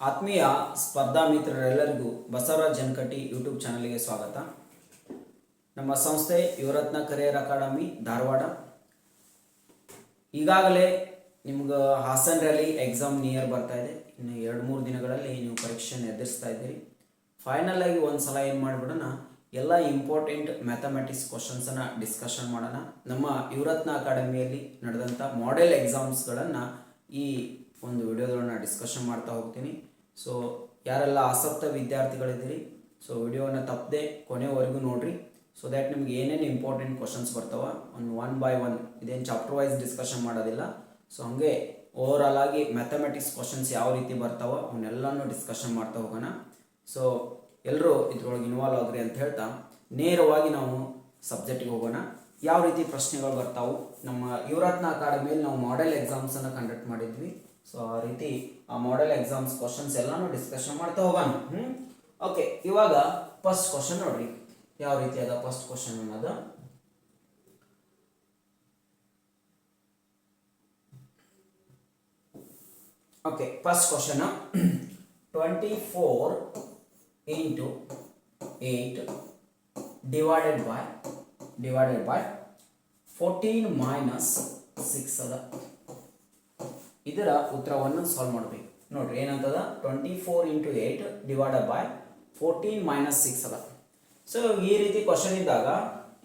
ಆತ್ಮೀಯ ಸ್ಪರ್ಧಾ ಮಿತ್ರರೆಲ್ಲರಿಗೂ ಬಸವರಾಜ್ ಜನಕಟ್ಟಿ ಯೂಟ್ಯೂಬ್ ಚಾನಲ್ಗೆ ಸ್ವಾಗತ. ನಮ್ಮ ಸಂಸ್ಥೆ ಯುವರತ್ನ ಕರಿಯರ್ ಅಕಾಡೆಮಿ ಧಾರವಾಡ. ಈಗಾಗಲೇ ನಿಮ್ಗೆ ಹಾಸನ್ ರ್ಯಾಲಿ ಎಕ್ಸಾಮ್ ನಿಯರ್ ಬರ್ತಾ ಇದೆ. ಇನ್ನು 2-3 ದಿನಗಳಲ್ಲಿ ನೀವು ಪರೀಕ್ಷೆಯನ್ನು ಎದುರಿಸ್ತಾ ಇದ್ದೀರಿ. ಫೈನಲ್ ಆಗಿ ಒಂದು ಸಲ ಏನು ಮಾಡಿಬಿಡೋಣ, ಎಲ್ಲ ಇಂಪಾರ್ಟೆಂಟ್ ಮ್ಯಾಥಮೆಟಿಕ್ಸ್ ಕ್ವಶನ್ಸನ್ನು ಡಿಸ್ಕಷನ್ ಮಾಡೋಣ. ನಮ್ಮ ಯುವರತ್ನ ಅಕಾಡೆಮಿಯಲ್ಲಿ ನಡೆದಂಥ ಮಾಡೆಲ್ ಎಕ್ಸಾಮ್ಸ್ಗಳನ್ನು ಈ ಒಂದು ವಿಡಿಯೋದೊಳಗೆ ಡಿಸ್ಕಷನ್ ಮಾಡ್ತಾ ಹೋಗ್ತೀನಿ. ಸೊ ಯಾರೆಲ್ಲ ಆಸಕ್ತ ವಿದ್ಯಾರ್ಥಿಗಳಿದ್ದೀರಿ, ಸೊ ವಿಡಿಯೋನ ತಪ್ಪದೆ ಕೊನೆವರೆಗೂ ನೋಡಿರಿ. ಸೊ ದ್ಯಾಟ್ ನಿಮ್ಗೆ ಏನೇನು ಇಂಪಾರ್ಟೆಂಟ್ ಕ್ವಶನ್ಸ್ ಬರ್ತಾವೆ ಒಂದು 1 by 1, ಇದೇನು ಚಾಪ್ಟರ್ ವೈಸ್ ಡಿಸ್ಕಷನ್ ಮಾಡೋದಿಲ್ಲ. ಸೊ ಹಾಗೆ ಓವರಾಲ್ ಆಗಿ ಮ್ಯಾಥಮೆಟಿಕ್ಸ್ ಕ್ವಶನ್ಸ್ ಯಾವ ರೀತಿ ಬರ್ತಾವೆ ಅವನ್ನೆಲ್ಲನೂ ಡಿಸ್ಕಷನ್ ಮಾಡ್ತಾ ಹೋಗೋಣ. ಸೊ ಎಲ್ಲರೂ ಇದ್ರೊಳಗೆ ಇನ್ವಾಲ್ವ್ ಆಗ್ರಿ ಅಂತ ಹೇಳ್ತಾ ನೇರವಾಗಿ ನಾವು ಸಬ್ಜೆಕ್ಟಿಗೆ ಹೋಗೋಣ. ಯಾವ ರೀತಿ ಪ್ರಶ್ನೆಗಳು ಬರ್ತಾವೆ, ನಮ್ಮ ಯುವರತ್ನ ಅಕಾಡೆಮಿಯಲ್ಲಿ ನಾವು ಮಾಡೆಲ್ ಎಕ್ಸಾಮ್ಸನ್ನು ಕಂಡಕ್ಟ್ ಮಾಡಿದ್ವಿ. ಸೊ ಆ ರೀತಿ ಆ ಮಾಡೆಲ್ ಎಕ್ಸಾಮ್ಸ್ ಕ್ವಶನ್ಸ್ ಎಲ್ಲಾನು ಡಿಸ್ಕಷನ್ ಮಾಡ್ತಾ ಹೋಗೋಣ. ಓಕೆ, ಇವಾಗ ಫಸ್ಟ್ ಕ್ವಶನ್ ನೋಡ್ರಿ ಯಾವ ರೀತಿ ಅದ. ಫಸ್ಟ್ ಕ್ವಶನ್ ಅನ್ನೋದು okay, first question 24 into 8 divided by 14 minus 6 ಅದ. ಇದರ ಉತ್ತರವನ್ನು ಸಾಲ್ವ್ ಮಾಡಬೇಕು. ನೋಡ್ರಿ ಏನಂತದ, 24 into 8 divided by 14 minus 6 ಅದ. ಸೊ ಈ ರೀತಿ ಕ್ವಶನ್ ಇದ್ದಾಗ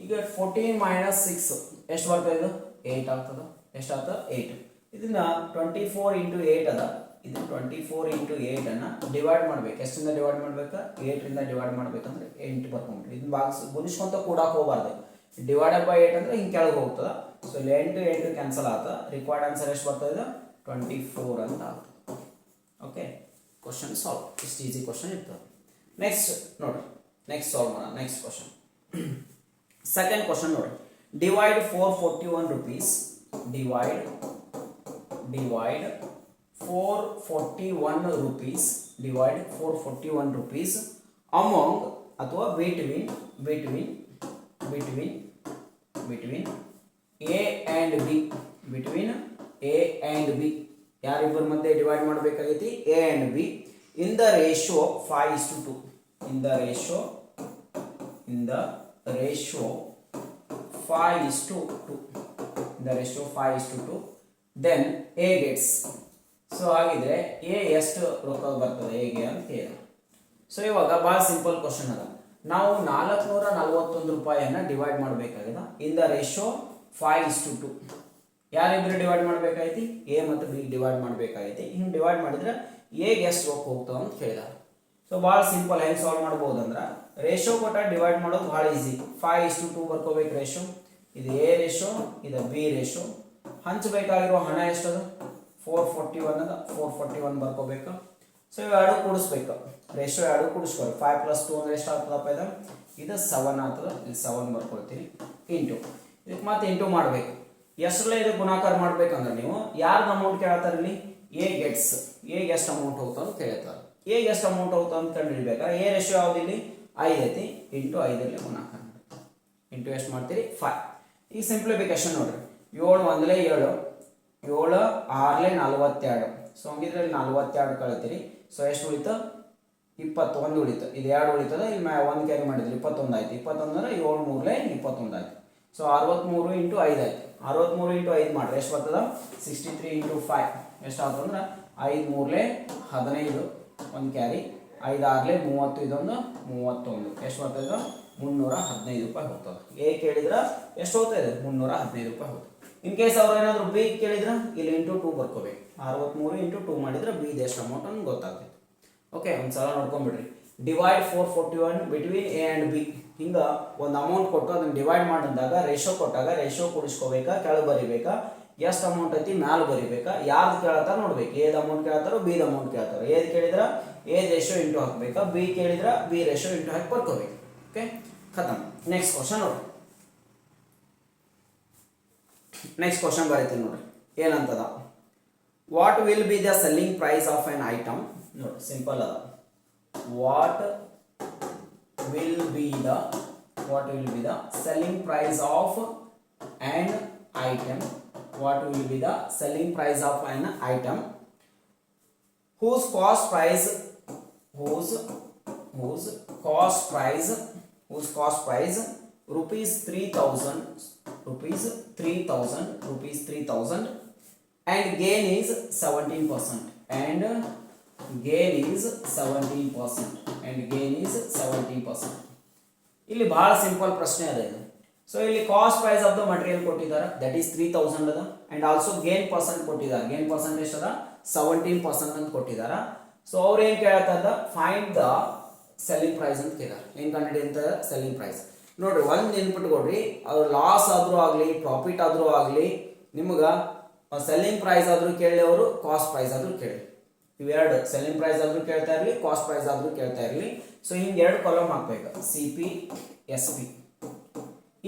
ಈಗ 14 minus 6 ಎಷ್ಟು ಬರ್ತದೆ, ಇದು 8 ಆಗ್ತದ. ಎಷ್ಟಾಗ್ತದ, 8. ಇದನ್ನ 24 into 8 ಅದ. ಇದು 24 into 8 ಅನ್ನ ಡಿವೈಡ್ ಮಾಡ್ಬೇಕು. ಎಷ್ಟಿಂದ ಡಿವೈಡ್ ಮಾಡ್ಬೇಕಾ, 8 ರಿಂದ ಡಿವೈಡ್ ಮಾಡ್ಬೇಕಂದ್ರೆ 8 ಬರ್ಕೊಂಡ್ಬಿಟ್ರಿ. ಇದನ್ನ ಬಾಕ್ಸ್ ಗುಣಿಸ್ಕೊಂತ ಕೂಡಕ್ಕೆ ಹೋಗಬಾರ್ದು. ಡಿವೈಡೆಡ್ ಬೈ 8 ಅಂದ್ರೆ ಹಿಂಗೆ ಕೆಳಗೆ ಹೋಗ್ತದ. ಸೊ ಇಲ್ಲಿ 8 ಕ್ಯಾನ್ಸಲ್ ಆಗ್ತದ. ರಿಕ್ವೈರ್ಡ್ ಆನ್ಸರ್ ಎಷ್ಟು ಬರ್ತದೆ, 24 ಅಂತ ಆಗ್ತದೆ. Okay, question solve. ಇಷ್ಟು ಈಸಿ ಕ್ವಶನ್ ಇರ್ತದೆ. ನೆಕ್ಸ್ಟ್ ನೋಡ್ರಿ, ನೆಕ್ಸ್ಟ್ ಸಾಲ್ವ್ ಮಾಡೋಣ. ನೆಕ್ಸ್ಟ್ ಕ್ವಶನ್, ಸೆಕೆಂಡ್ ಕ್ವಶನ್ ನೋಡ್ರಿ. Divide 441 rupees, divide 441 rupees, divide 441 rupees among ಅಥವಾ between A and B. Between A and B ಯಾರಿಬ್ಬರ ಮಧ್ಯೆ ಡಿವೈಡ್ ಮಾಡಬೇಕಾಗೈತಿ, A and B. In the ratio 5:2. In the ratio 5:2. Then A gets. So ಹಾಗಿದ್ರೆ A ಎಷ್ಟು ರೊಕ್ಕ ಬರ್ತದೆ ಎಗೆ ಅಂತ ಹೇಳಿ. ಸೊ ಇವಾಗ ಭಾಳ ಸಿಂಪಲ್ ಕ್ವಶನ್ ಅದ. ನಾವು 441 ರೂಪಾಯಿಯನ್ನು ಡಿವೈಡ್ ಮಾಡಬೇಕಾಗಿದೆ. In the ratio 5:2. ಯಾರಿಬ್ಬರು ಡಿವೈಡ್ ಮಾಡಬೇಕಾಯ್ತಿ, ಎ ಮತ್ತು ಬಿ ಡಿವೈಡ್ ಮಾಡಬೇಕಾಗೈತಿ. ಹಿಂಗೆ ಡಿವೈಡ್ ಮಾಡಿದ್ರೆ ಎಗೆ ಎಷ್ಟು ರೊಕ್ಕ ಹೋಗ್ತದೆ ಅಂತ ಹೇಳಿದಾರೆ. ಸೊ ಭಾಳ ಸಿಂಪಲ್. ಹೆಂಗೆ ಸಾಲ್ವ್ ಮಾಡ್ಬೋದು ಅಂದ್ರೆ, ರೇಷಿಯೋ ಕೊಟ್ಟ ಡಿವೈಡ್ ಮಾಡೋದು ಭಾಳ ಈಸಿ. 5:2 ಬರ್ಕೋಬೇಕು ರೇಷಿಯೋ. ಇದು ಎ ರೇಷಿಯೋ, ಇದು ಬಿ ರೇಷಿಯೋ. ಹಂಚಬೇಕಾಗಿರೋ ಹಣ ಎಷ್ಟದು, 441 ಅದ. 441 ಬರ್ಕೋಬೇಕು. ಸೊ ಇವೆರಡು ಕೂಡಿಸ್ಬೇಕು. ರೇಷಿಯೋ ಎರಡು ಕೂಡಿಸ್ಬೇಕು. 5 + 2 ಅಂದ್ರೆ ಎಷ್ಟು ಆಗ್ತದಪ್ಪ, ಇದು 7 ಆಗ್ತದೆ. ಇಲ್ಲಿ 7 ಬರ್ಕೊಳ್ತೀನಿ. ಇಂಟು ಇದಕ್ಕೆ ಮತ್ತೆ ಇಂಟು ಮಾಡಬೇಕು. ಎಷ್ಟರಲ್ಲೇ ಇದು ಗುಣಾಕಾರ ಮಾಡ್ಬೇಕಂದ್ರೆ ನೀವು ಯಾರ್ದು ಅಮೌಂಟ್ ಕೇಳ್ತಾರೆ ಇಲ್ಲಿ, ಎ ಗೆಟ್ಸ್. ಎಗೆ ಎಷ್ಟು ಅಮೌಂಟ್ ಹೋಗ್ತದೆ ಅಂತ ಕೇಳ್ತಾರೆ. ಎಗೆ ಎಷ್ಟು ಅಮೌಂಟ್ ಹೋಗ್ತದೆ ಅಂತ ಕಂಡುಹಿಡಿಬೇಕಾದ್ರೆ ಎ ರೇಷಿಯೋ ಯಾವ್ದು ಇಲ್ಲಿ 5 ಐತಿ. ಇಂಟು 5ರಲ್ಲಿ ಗುಣಾಕಾರ ಮಾಡಿ. ಇಂಟು ಎಷ್ಟು ಮಾಡ್ತೀರಿ, 5. ಈಗ ಸಿಂಪ್ಲಿಫಿಕೇಶನ್ ನೋಡ್ರಿ. 7 1 7, 7 6 42. ಸೊ ಹಂಗಿದ್ರೆ ಇಲ್ಲಿ 42 ಕಳಿತೀರಿ. ಸೊ ಎಷ್ಟು ಉಳಿತು, 21 ಉಳಿತು. ಇದು 2 ಉಳಿತದ. ಇಲ್ಲಿ 1 ಕ್ಯಾರಿ ಮಾಡಿದ್ರಿ, 21 ಆಯ್ತು. 21 ಅಂದ್ರೆ 7 3 21 ಆಯ್ತು. ಸೊ 63 into 5 ಆಯ್ತು. 63 into 5 ಮಾಡ್ರಿ ಎಷ್ಟು ಬರ್ತದ, 63 into 5 ಎಷ್ಟು ಆಗ್ತದೆ ಅಂದ್ರೆ 5 3 15, 1 ಕ್ಯಾರಿ, 5 6 30, ಇದೊಂದು 31. ಎಷ್ಟು ಬರ್ತದೆ, 315 ರೂಪಾಯಿ ಹೋಗ್ತದೆ. ಎ ಕೇಳಿದ್ರೆ ಎಷ್ಟು ಹೋಗ್ತದೆ, 315 ರೂಪಾಯಿ ಹೋಗ್ತದೆ. ಇನ್ ಕೇಸ್ ಅವ್ರು ಏನಾದರೂ ಬಿ ಕೇಳಿದ್ರೆ ಇಲ್ಲಿ ಇಂಟು 2 ಬರ್ಕೋಬೇಕು. 63 into 2 ಮಾಡಿದ್ರೆ ಬಿ ಎಷ್ಟು ಅಮೌಂಟ್ ಅಂತ ಗೊತ್ತಾಗ್ತೈತೆ. ಓಕೆ, ಒಂದ್ಸಲ ನೋಡ್ಕೊಂಡ್ಬಿಡ್ರಿ. Divide 441 between A and B. ಹಿಂಗೆ ಒಂದು ಅಮೌಂಟ್ ಕೊಟ್ಟು ಅದನ್ನು ಡಿವೈಡ್ ಮಾಡಿದಾಗ ರೇಷಿಯೋ ಕೊಟ್ಟಾಗ ರೇಷಿಯೋ ಕೂಡಿಸ್ಕೋಬೇಕಾ, ಕೆಳಗೆ ಬರಿಬೇಕಾ, ಎಷ್ಟು ಅಮೌಂಟ್ ಐತಿ ಮ್ಯಾಲೆ ಬರಿಬೇಕಾ, ಯಾರ್ದು ಕೇಳ್ತಾರ ನೋಡ್ಬೇಕು. ಎದ ಅಮೌಂಟ್ ಕೇಳ್ತಾರೋ ಬಿದ ಅಮೌಂಟ್ ಕೇಳ್ತಾರೋ. ಎದ್ ಕೇಳಿದ್ರೆ ಎ ರೇಷಿಯೋ ಇಂಟು ಹಾಕ್ಬೇಕಾ, ಬಿ ಕೇಳಿದ್ರೆ ಬಿ ರೇಷಿಯೋ ಇಂಟು ಹಾಕಿ ಬರ್ಕೋಬೇಕು. ಓಕೆ, ಖತಮ್. ನೆಕ್ಸ್ಟ್ ಕ್ವಶನ್ ನೋಡ್ರಿ. ನೆಕ್ಸ್ಟ್ ಕ್ವಶನ್ ಬರೀತೀನಿ ನೋಡ್ರಿ ಏನಂತದ. What will be the selling price of an item. ನೋಡ್ರಿ ಸಿಂಪಲ್ ಅದ. What will be the selling price of an item. What will be the selling price of an item whose cost price whose cost price rupees 3000 and gain is 17% and gain is 17%. ಇಲ್ಲಿ ಬಹಳ simple ಪ್ರಶ್ನೆ ಅದ ಇದು. So ಇಲ್ಲಿ cost price of the material ಕೊಟ್ಟಿದ್ದಾರೆ, that is 3000 ಅದ. And also gain percent ಕೊಟ್ಟಿದ್ದಾರೆ, gain percentage ಅದ 17% ಅಂತ ಕೊಟ್ಟಿದ್ದಾರೆ. ಸೊ ಅವ್ರು ಏನ್ ಕೇಳ್ತಾರ, ಫೈಂಡ್ ದ ಸೆಲ್ಲಿಂಗ್ ಪ್ರೈಸ್ ಅಂತ ಕೇಳ್ತಾರೆ. ಏನ್ ಕಂಡಿಡಿ ಅಂತ ಸೆಲ್ಲಿಂಗ್ ಪ್ರೈಸ್. ನೋಡ್ರಿ ಒಂದ್ ನೆನ್ಪಿಟ್ಕೊಡ್ರಿ, ಅವ್ರು ಲಾಸ್ ಆದ್ರೂ ಆಗ್ಲಿ ಪ್ರಾಫಿಟ್ ಆದ್ರೂ ಆಗ್ಲಿ ನಿಮ್ಗ ಸೆಲ್ಲಿಂಗ್ ಪ್ರೈಸ್ ಆದ್ರೂ ಕೇಳಿ, ಅವರು ಕಾಸ್ಟ್ ಪ್ರೈಸ್ ಆದ್ರೂ ಕೇಳಿ, ಇವೆರಡು ಸೆಲ್ಲಿಂಗ್ ಪ್ರೈಸ್ ಆದ್ರೂ ಕೇಳ್ತಾ ಇರಲಿ, ಕಾಸ್ಟ್ ಪ್ರೈಸ್ ಆದ್ರೂ ಕೇಳ್ತಾ ಇರಲಿ. ಸೊ ಹಿಂಗೆ ಎರಡು ಕಾಲಮ್ ಹಾಕ್ಬೇಕು, CP SP.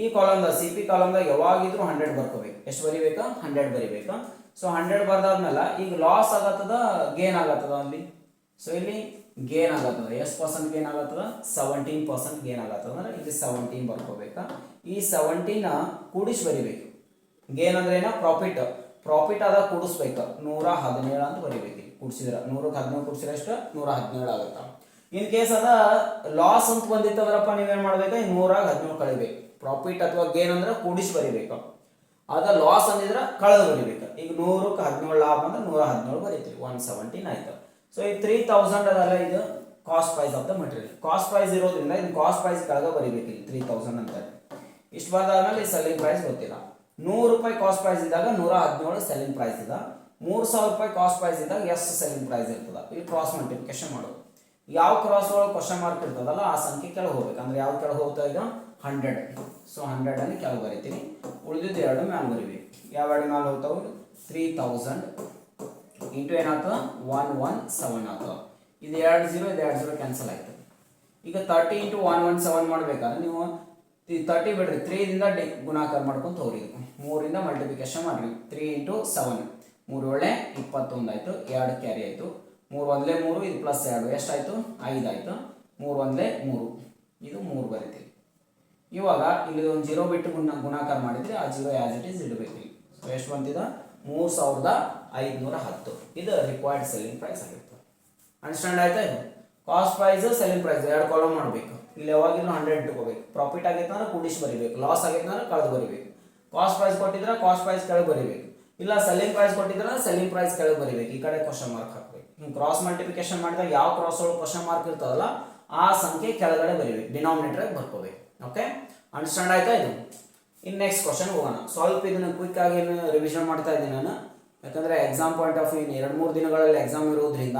ಈ ಕಾಲಮ್ದ CP ಕಾಲಮ್ದಾಗ ಯಾವಾಗಿದ್ರು 100 ಬರ್ಕೋಬೇಕು. ಎಷ್ಟು ಬರಿಬೇಕಾ? 100 ಬರಿಬೇಕಾ. ಸೊ 100 ಬರ್ದಾದ್ಮೇಲೆ ಈಗ ಲಾಸ್ ಆಗತ್ತದ ಗೇನ್ ಆಗತ್ತದ ಅಲ್ಲಿ. ಸೊ ಇಲ್ಲಿ ಗೇನ್ ಆಗತ್ತದ, ಎಷ್ಟು ಪರ್ಸೆಂಟ್ ಗೇನ್ ಆಗತ್ತದ? 17% ಗೇನ್ ಆಗತ್ತದ. ಅಂದ್ರೆ ಇಲ್ಲಿ 17 ಬರ್ಕೋಬೇಕಾ. ಈ 17 ಕೂಡಿಸಿ ಬರಿಬೇಕು. ಗೇನ್ ಅಂದ್ರೆ ಏನ? ಪ್ರಾಫಿಟ್ ಆದ ಕೂಡಿಸ್ಬೇಕು, 117 ಅಂತ ಬರಿಬೇಕು. ಕೂಡಿಸಿದ್ರ 117 ಕೂಡಿಸಿದ್ರೆ ಎಷ್ಟು? 117 ಆಗುತ್ತ. ಇನ್ ಕೇಸ್ ಅದ ಲಾಸ್ ಅಂತ ಬಂದಿತ್ತಂದ್ರಪ್ಪ ನೀವೇನ್ ಮಾಡ್ಬೇಕು? 117 ಕಳಿಬೇಕು. ಪ್ರಾಫಿಟ್ ಅಥವಾ ಗೇನ್ ಅಂದ್ರೆ ಕೂಡಿಸಿ ಬರಿಬೇಕು, ಅದ ಲಾಸ್ ಅಂದಿದ್ರ ಕಳೆದು ಬರಿಬೇಕು. ಈಗ 100ಕ್ಕೆ 17 ಲಾಭ ಅಂದ್ರೆ 117 ಬರೀತೀವಿ, 117 ಆಯ್ತು. ಸೊ ಈ 3000 ಅದಲ್ಲ, ಇದು cost price of the material. Cost price ಇರೋದ್ರಿಂದ ಇದು ಕಾಸ್ಟ್ ಪ್ರೈಸ್ ಕೆಳಗೆ ಬರಿಬೇಕು. ಇಲ್ಲಿ 3000 ಅಂತ ಇಷ್ಟು ಬಂದಾದ್ಮೇಲೆ ಈ ಸೆಲ್ಲಿಂಗ್ ಪ್ರೈಸ್ ಗೊತ್ತಿಲ್ಲ. 100 ರೂಪಾಯಿ ಕಾಸ್ಟ್ ಪ್ರೈಸ್ ಇದ್ದಾಗ 117 ಸೆಲ್ಲಿಂಗ್ ಪ್ರೈಸ್ ಇದ್ದ. 3000 ರೂಪಾಯಿ ಕಾಸ್ಟ್ ಪ್ರೈಸ್ ಇದ್ದಾಗ ಎಷ್ಟು ಸೆಲ್ಲಿಂಗ್ ಪ್ರೈಸ್ ಇರ್ತದ? ಇಲ್ಲಿ ಕ್ರಾಸ್ ಮಲ್ಟಿಪ್ಲಿಕೇಶನ್ ಮಾಡೋದು. ಯಾವ ಕ್ರಾಸ್ ಒಳಗೆ ಕ್ವಶನ್ ಮಾರ್ಕ್ ಇರ್ತದಲ್ಲ ಆ ಸಂಖ್ಯೆ ಕೆಳಗೆ ಹೋಗ್ಬೇಕು. ಅಂದ್ರೆ ಯಾವ ಕೆಳಗೆ ಹೋಗ್ತಾ ಈಗ 100. ಸೊ 100 ಅನ್ನು ಕೆಳಗೆ ಬರಿತೀನಿ, ಉಳಿದಿದ್ದು ಎರಡು ಮ್ಯಾಲೆ ಬರಿಬೇಕು. ಯಾವ ಎರಡು ಮ್ಯಾಲೆ ಹೋಗ್ತಾವೆ? 3000 ಇಂಟು ಏನಾಗ್ತದ? 117 ಆಗ್ತದ. ಇದು 2 0, ಇದು 2 0 ಕ್ಯಾನ್ಸಲ್ ಆಯ್ತು. ಈಗ 30 ಇಂಟು 117 ಮಾಡ್ಬೇಕಾದ್ರೆ ನೀವು 30 ಬಿಡ್ರಿ, 3 ದಿಂದ ಗುಣಾಕಾರ ಮಾಡ್ಕೊಂತ ಹೋಗ್ರಿ. 3ರಿಂದ ಮಲ್ಟಿಪ್ಲಿಕೇಶನ್ ಮಾಡ್ರಿ. 3 ಇಂಟು 7, 3 ಒಳ್ಳೆ 21 ಆಯ್ತು, 2 ಕ್ಯಾರಿ ಆಯ್ತು. 3 ಒಂದ್ಲೆ 3, ಇದು ಪ್ಲಸ್ 2 ಎಷ್ಟಾಯ್ತು? 5 ಆಯ್ತು. 3 ಒಂದ್ಲೆ 3, ಇದು 3 ಬರೀತೀವಿ. ಇವಾಗ ಇಲ್ಲಿ ಒಂದು 0 ಬಿಟ್ಟು ಗುಣಾಕಾರ ಮಾಡಿದ್ರೆ ಆ 0 ಆಸ್ ಇಟ್ ಈಸ್ ಇಡಬೇಕು. ಸೊ ಎಷ್ಟು ಬಂತಿದ? 3510. ಇದು ರಿಕ್ವೈರ್ಡ್ ಸೆಲ್ಲಿಂಗ್ ಪ್ರೈಸ್ ಆಗಿರ್ತದೆ. ಅಂಡರ್ಸ್ಟ್ಯಾಂಡ್ ಆಯ್ತಾ? ಇದು ಕಾಸ್ಟ್ ಪ್ರೈಸ್, ಸೆಲ್ಲಿಂಗ್ ಪ್ರೈಸ್ ಎರಡು ಕಾಲಮ್ ಮಾಡಬೇಕು. ಇಲ್ಲಿ ಯಾವಾಗಿದ್ರು 100 ಇಟ್ಕೋಬೇಕು. ಪ್ರಾಫಿಟ್ ಆಗೈತೆ ಅಂದ್ರೆ ಕೂಡಿಸಿ ಬರಿಬೇಕು, ಲಾಸ್ ಆಗೈತೆ ಅಂದ್ರೆ ಕಳೆದು ಬರಿಬೇಕು. ಕಾಸ್ಟ್ ಪ್ರೈಸ್ ಕೊಟ್ಟಿದ್ರೆ ಕಾಸ್ಟ್ ಪ್ರೈಸ್ ಕೆಳಗೆ ಬರಿಬೇಕು, ಇಲ್ಲ ಸೆಲ್ಲಿಂಗ್ ಪ್ರೈಸ್ ಕೊಟ್ಟಿದ್ರೆ ಸೆಲ್ಲಿಂಗ್ ಪ್ರೈಸ್ ಕೆಳಗೆ ಬರಿಬೇಕು. ಈ ಕಡೆ ಕ್ವಶನ್ ಮಾರ್ಕ್ ಹಾಕಬೇಕು. ಕ್ರಾಸ್ ಮಲ್ಟಿಪ್ಲಿಕೇಶನ್ ಮಾಡಿದಾಗ ಯಾವ ಕ್ರಾಸ್ ಒಳಗೆ ಕ್ವಶನ್ ಮಾರ್ಕ್ ಇರ್ತದಲ್ಲ ಆ ಸಂಖ್ಯೆ ಕೆಳಗಡೆ ಬರಿಬೇಕು, ಡಿನಾಮಿನೇಟರ್ ಬರ್ಕೋಬೇಕು. ಓಕೆ, ಅಂಡರ್ಸ್ಟ್ಯಾಂಡ್ ಆಯ್ತಾ? ಇದು ಇನ್ ನೆಕ್ಸ್ಟ್ ಕ್ವಶನ್ ಹೋಗೋಣ. ಸ್ವಲ್ಪ ಇದನ್ನ ಕ್ವಿಕ್ ಆಗಿ ರಿವಿಷನ್ ಮಾಡ್ತಾ ಇದ್ದೀನಿ ನಾನು, ಯಾಕಂದ್ರೆ ಎಕ್ಸಾಮ್ ಪಾಯಿಂಟ್ ಆಫ್ ವ್ಯೂ 2-3 ದಿನಗಳಲ್ಲಿ ಎಕ್ಸಾಮ್ ಇರೋದ್ರಿಂದ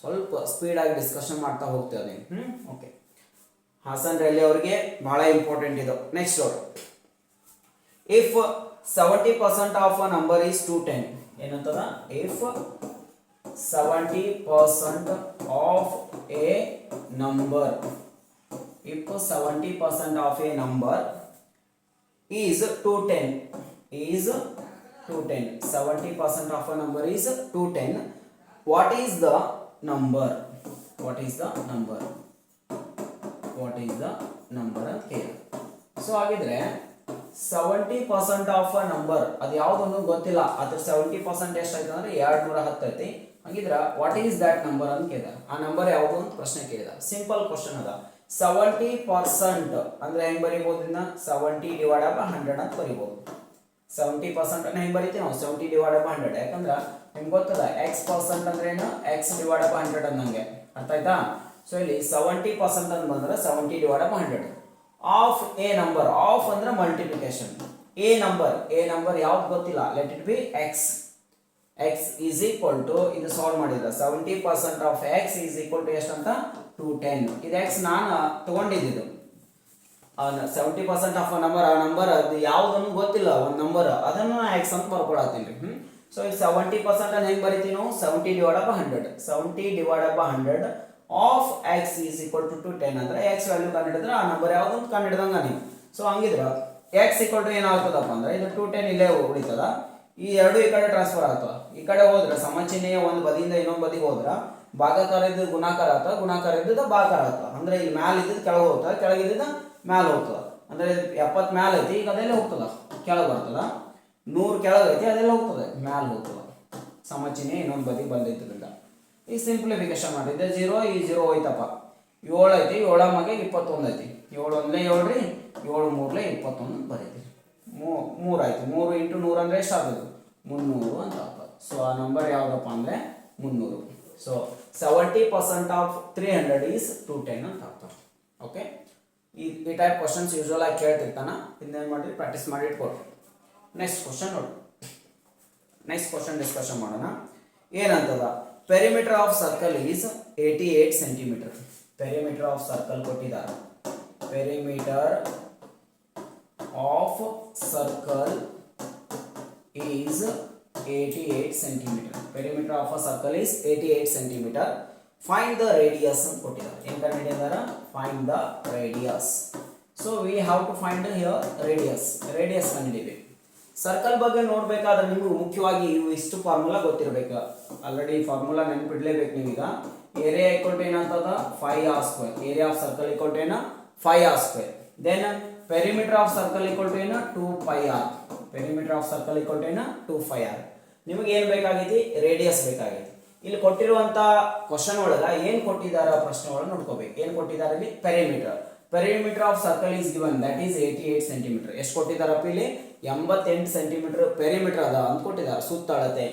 ಸ್ವಲ್ಪ ಸ್ಪೀಡ್ ಆಗಿ ಡಿಸ್ಕಷನ್ ಮಾಡ್ತಾ ಹೋಗ್ತಾ ಇದ್ದೀನಿ. ಓಕೆ, ಹಾಸನ್ ರೈಲಿ ಅವರಿಗೆ ಬಹಳ ಇಂಪಾರ್ಟೆಂಟ್ ಇದು. Next if 70% of a number is 210, ಏನಂತದ? If 70% of a number, if 70% of a number is 210, 70% of a number is 210, what is the number ಅಂತ ಕೇಳಿ. ಸೊ ಹಾಗಿದ್ರೆ 70% ಆಫ್ ಅ ನಂಬರ್ ಅದು ಯಾವ್ದೊಂದು ಗೊತ್ತಿಲ್ಲ, ಅದ್ರ 70% ಎಷ್ಟಾಯ್ತು ಅಂದ್ರೆ 210 ಐತಿ. ಹಾಗಿದ್ರೆ ವಾಟ್ ಈಸ್ ದಟ್ ನಂಬರ್ ಅಂತ ಕೇಳಿದ. ಆ ನಂಬರ್ ಯಾವುದು ಅಂತ ಪ್ರಶ್ನೆ ಕೇಳಿದ. ಸಿಂಪಲ್ ಕ್ವಶನ್ ಅದ. 70% ಅಂದ್ರೆ ಹೆಂಗ್ ಬರೀಬಹುದು? 70 ಡಿವೈಡೆಡ್ ಬೈ 100 ಅಂತ ಬರೀಬಹುದು. 70% ಅನ್ನ ಹೆಂಗ್ ಬರೀತೀವಿ ನಾವು? 70 ಡಿವೈಡೆಡ್ ಬೈ 100. ಯಾಕಂದ್ರೆ ನಿಮ್ಗೆ ಗೊತ್ತದ x% ಅಂದ್ರೆ ಏನು? x ಡಿವೈಡೆಡ್ ಬೈ 100 ಅನ್ನಂಗೆ. ಅರ್ಥ ಆಯ್ತಾ? ಸೊ ಇಲ್ಲಿ 70% ಅಂತ ಬಂದ್ರೆ 70 divided by 100 of a number. Of ಅಂದ್ರೆ ಮಲ್ಟಿಪ್ಲಿಕೇಶನ್. ಎ ನಂಬರ್ ಯಾವ್ದು ಗೊತ್ತಿಲ್ಲ, let it be x is equal to, ಇದು ಸಾಲ್ವ್ ಮಾಡಿದ್ರೆ 70% of x is equal to ಎಷ್ಟು ಅಂತ? 210. ಇದು x ನಾನು ತಗೊಂಡಿದ್ದು. 70% ಆಫ್ ನಂಬರ್, ಆ ನಂಬರ್ ಅದು ಯಾವುದನ್ನು ಗೊತ್ತಿಲ್ಲ, ಒಂದು ನಂಬರ್, ಅದನ್ನು x ಅಂತ ಬರ್ಕೊಳತ್ತೀನಿ. ಸೊ ಈಗ 70% ಅನ್ನು ಹೆಂಗ್ ಬರಿತೀವಿ ನಾವು? 70 divided by 100. 70 divided by 100 of x is equal to 210 ಅಂದ್ರೆ x ವ್ಯಾಲ್ಯೂ ಕಂಡುಹಿಡಿದ್ರೆ ಆ ನಂಬರ್ ಯಾವುದು ಅಂತ ಕಂಡುಹಿಡಿದಂಗ ನೀವು. ಸೊ ಹಂಗಿದ್ರೆ x equal to ಏನಾಗ್ತದಪ್ಪ ಅಂದ್ರೆ ಇದು 210 ಇಲ್ಲೇ ಉಳಿತದ. ಈ ಎರಡು ಈ ಕಡೆ ಟ್ರಾನ್ಸ್ಫರ್ ಆಗ್ತವ. ಈ ಕಡೆ ಹೋದ್ರೆ ಸಮಚಿಹ್ನೆಯ ಒಂದು ಬದಿಯಿಂದ ಇನ್ನೊಂದು ಬದಿಗೆ ಹೋದ್ರ ಭಾಗಾಕಾರ ಇದ್ದ ಗುಣಾಕಾರ ಆಗ್ತದ, ಗುಣಾಕಾರ ಇದ್ದ ಭಾಗಾಕಾರ ಆಗ್ತದ. ಅಂದ್ರೆ ಇಲ್ಲಿ ಮ್ಯಾಲ ಇದ್ದಿದ್ದು ಕೆಳಗೆ ಹೋಗ್ತದ, ಕೆಳಗಿದ್ದ ಮ್ಯಾಲ ಹೋಗ್ತದ. ಅಂದ್ರೆ 70 ಮ್ಯಾಲ ಐತಿ, ಈಗ ಅದೆಲ್ಲ ಹೋಗ್ತದ, ಕೆಳಗೆ ಬರ್ತದ. 100 ಕೆಳಗೆ ಐತಿ, ಅದೆಲ್ಲ ಹೋಗ್ತದೆ, ಮ್ಯಾಲ ಹೋಗ್ತದ. ಸಮಚಿಹ್ನೆ ಇನ್ನೊಂದು ಬದಿಗೆ ಬಂದೈತಿದ್ರಿಂದ. ಈಗ ಸಿಂಪ್ಲಿಫಿಕೇಶನ್ ಮಾಡಿದ್ದೆ 0 ಈ 0 ಹೋಯ್ತಪ್ಪ 7 ಐತಿ 7 ಮಗೆ 21 ಐತಿ 7 ಒಂದಲೇ 7 ರೀ 7 ಮೂರಲೇ 21 ಬರೀತೀರಿ 3 ಆಯ್ತು 3 ಇಂಟು 100 ಅಂದರೆ ಎಷ್ಟು ಆಗ್ತದೆ 300 ಅಂತ ಆಗ್ತದೆ ಸೊ ಆ ನಂಬರ್ ಯಾವುದಪ್ಪ ಅಂದರೆ 300 ಸೊ 70% ಆಫ್ 300 ಈಸ್ 210 ಅಂತ ಆಗ್ತದೆ ಓಕೆ ಈ ಟೈಪ್ ಕ್ವಶನ್ಸ್ ಯೂಶುವಲ್ ಆಗಿ ಕೇಳ್ತಿರ್ತಾನೆ ಇನ್ನೇನು ಮಾಡಿರಿ ಪ್ರಾಕ್ಟೀಸ್ ಮಾಡಿ ಇಟ್ಕೊಡ್ರಿ ನೆಕ್ಸ್ಟ್ ಕ್ವಶನ್ ನೋಡಿ ನೆಕ್ಸ್ಟ್ ಕ್ವಶನ್ ಡಿಸ್ಕಷನ್ ಮಾಡೋಣ ಏನಂತದ perimeter of circle is 88 centimetre perimeter of circle ಕೊಟ್ಟಿದ್ದಾರೆ perimeter of circle is 88 centimetre perimeter of a circle is 88 centimetre find the radius ಅಂತ ಕೊಟ್ಟಿದ್ದಾರೆ ಏನು ಕಂಡುಹಿಡಿದಾರ find the radius so we have to find here radius ಕಂಡುಹಿಡಿಬೇಕು circle ಬಗ್ಗೆ ನೋಡಬೇಕಾದ್ರೆ ನಿಮಗೆ ಮುಖ್ಯವಾಗಿ ಇವು ಇಷ್ಟು ಫಾರ್ಮುಲಾ ಗೊತ್ತಿರಬೇಕು ಆಲ್ರೆಡಿ ಫಾರ್ಮುಲಾ ನೆನಪಿಡ್ಲೇಬೇಕು ನೀವೀಗ ಏರಿಯಾ ಈಕ್ವಲ್ ಟು ಏನಂತದ 5r² area of circle equal to ಏನು 5r² then perimeter of circle equal to ಏನು 2πr perimeter of circle equal to ಏನು 2πr ನಿಮಗೆ ಏನು ಬೇಕಾಗೈತಿ ರೇಡಿಯಸ್ ಬೇಕಾಗೈತಿ ಇಲ್ಲಿ ಕೊಟ್ಟಿರುವಂತ ಕ್ವಶನ್ ಒಳಗ ಏನು ಕೊಟ್ಟಿದ್ದಾರೆ ಪ್ರಶ್ನೆ ಒಳಗೆ ನೋಡ್ಕೋಬೇಕು ಏನು ಕೊಟ್ಟಿದ್ದಾರೆ ಇಲ್ಲಿ perimeter of circle is given that is 88 centimetre ಎಷ್ಟು ಕೊಟ್ಟಿದ್ದಾರಪ್ಪ ಇಲ್ಲಿ 88 ಸೆಂಟಿಮೀಟರ್ ಪೆರಿಮೀಟರ್ ಅದ ಅಂತ ಕೊಟ್ಟಿದ್ದಾರೆ ಸುತ್ತಳತೆ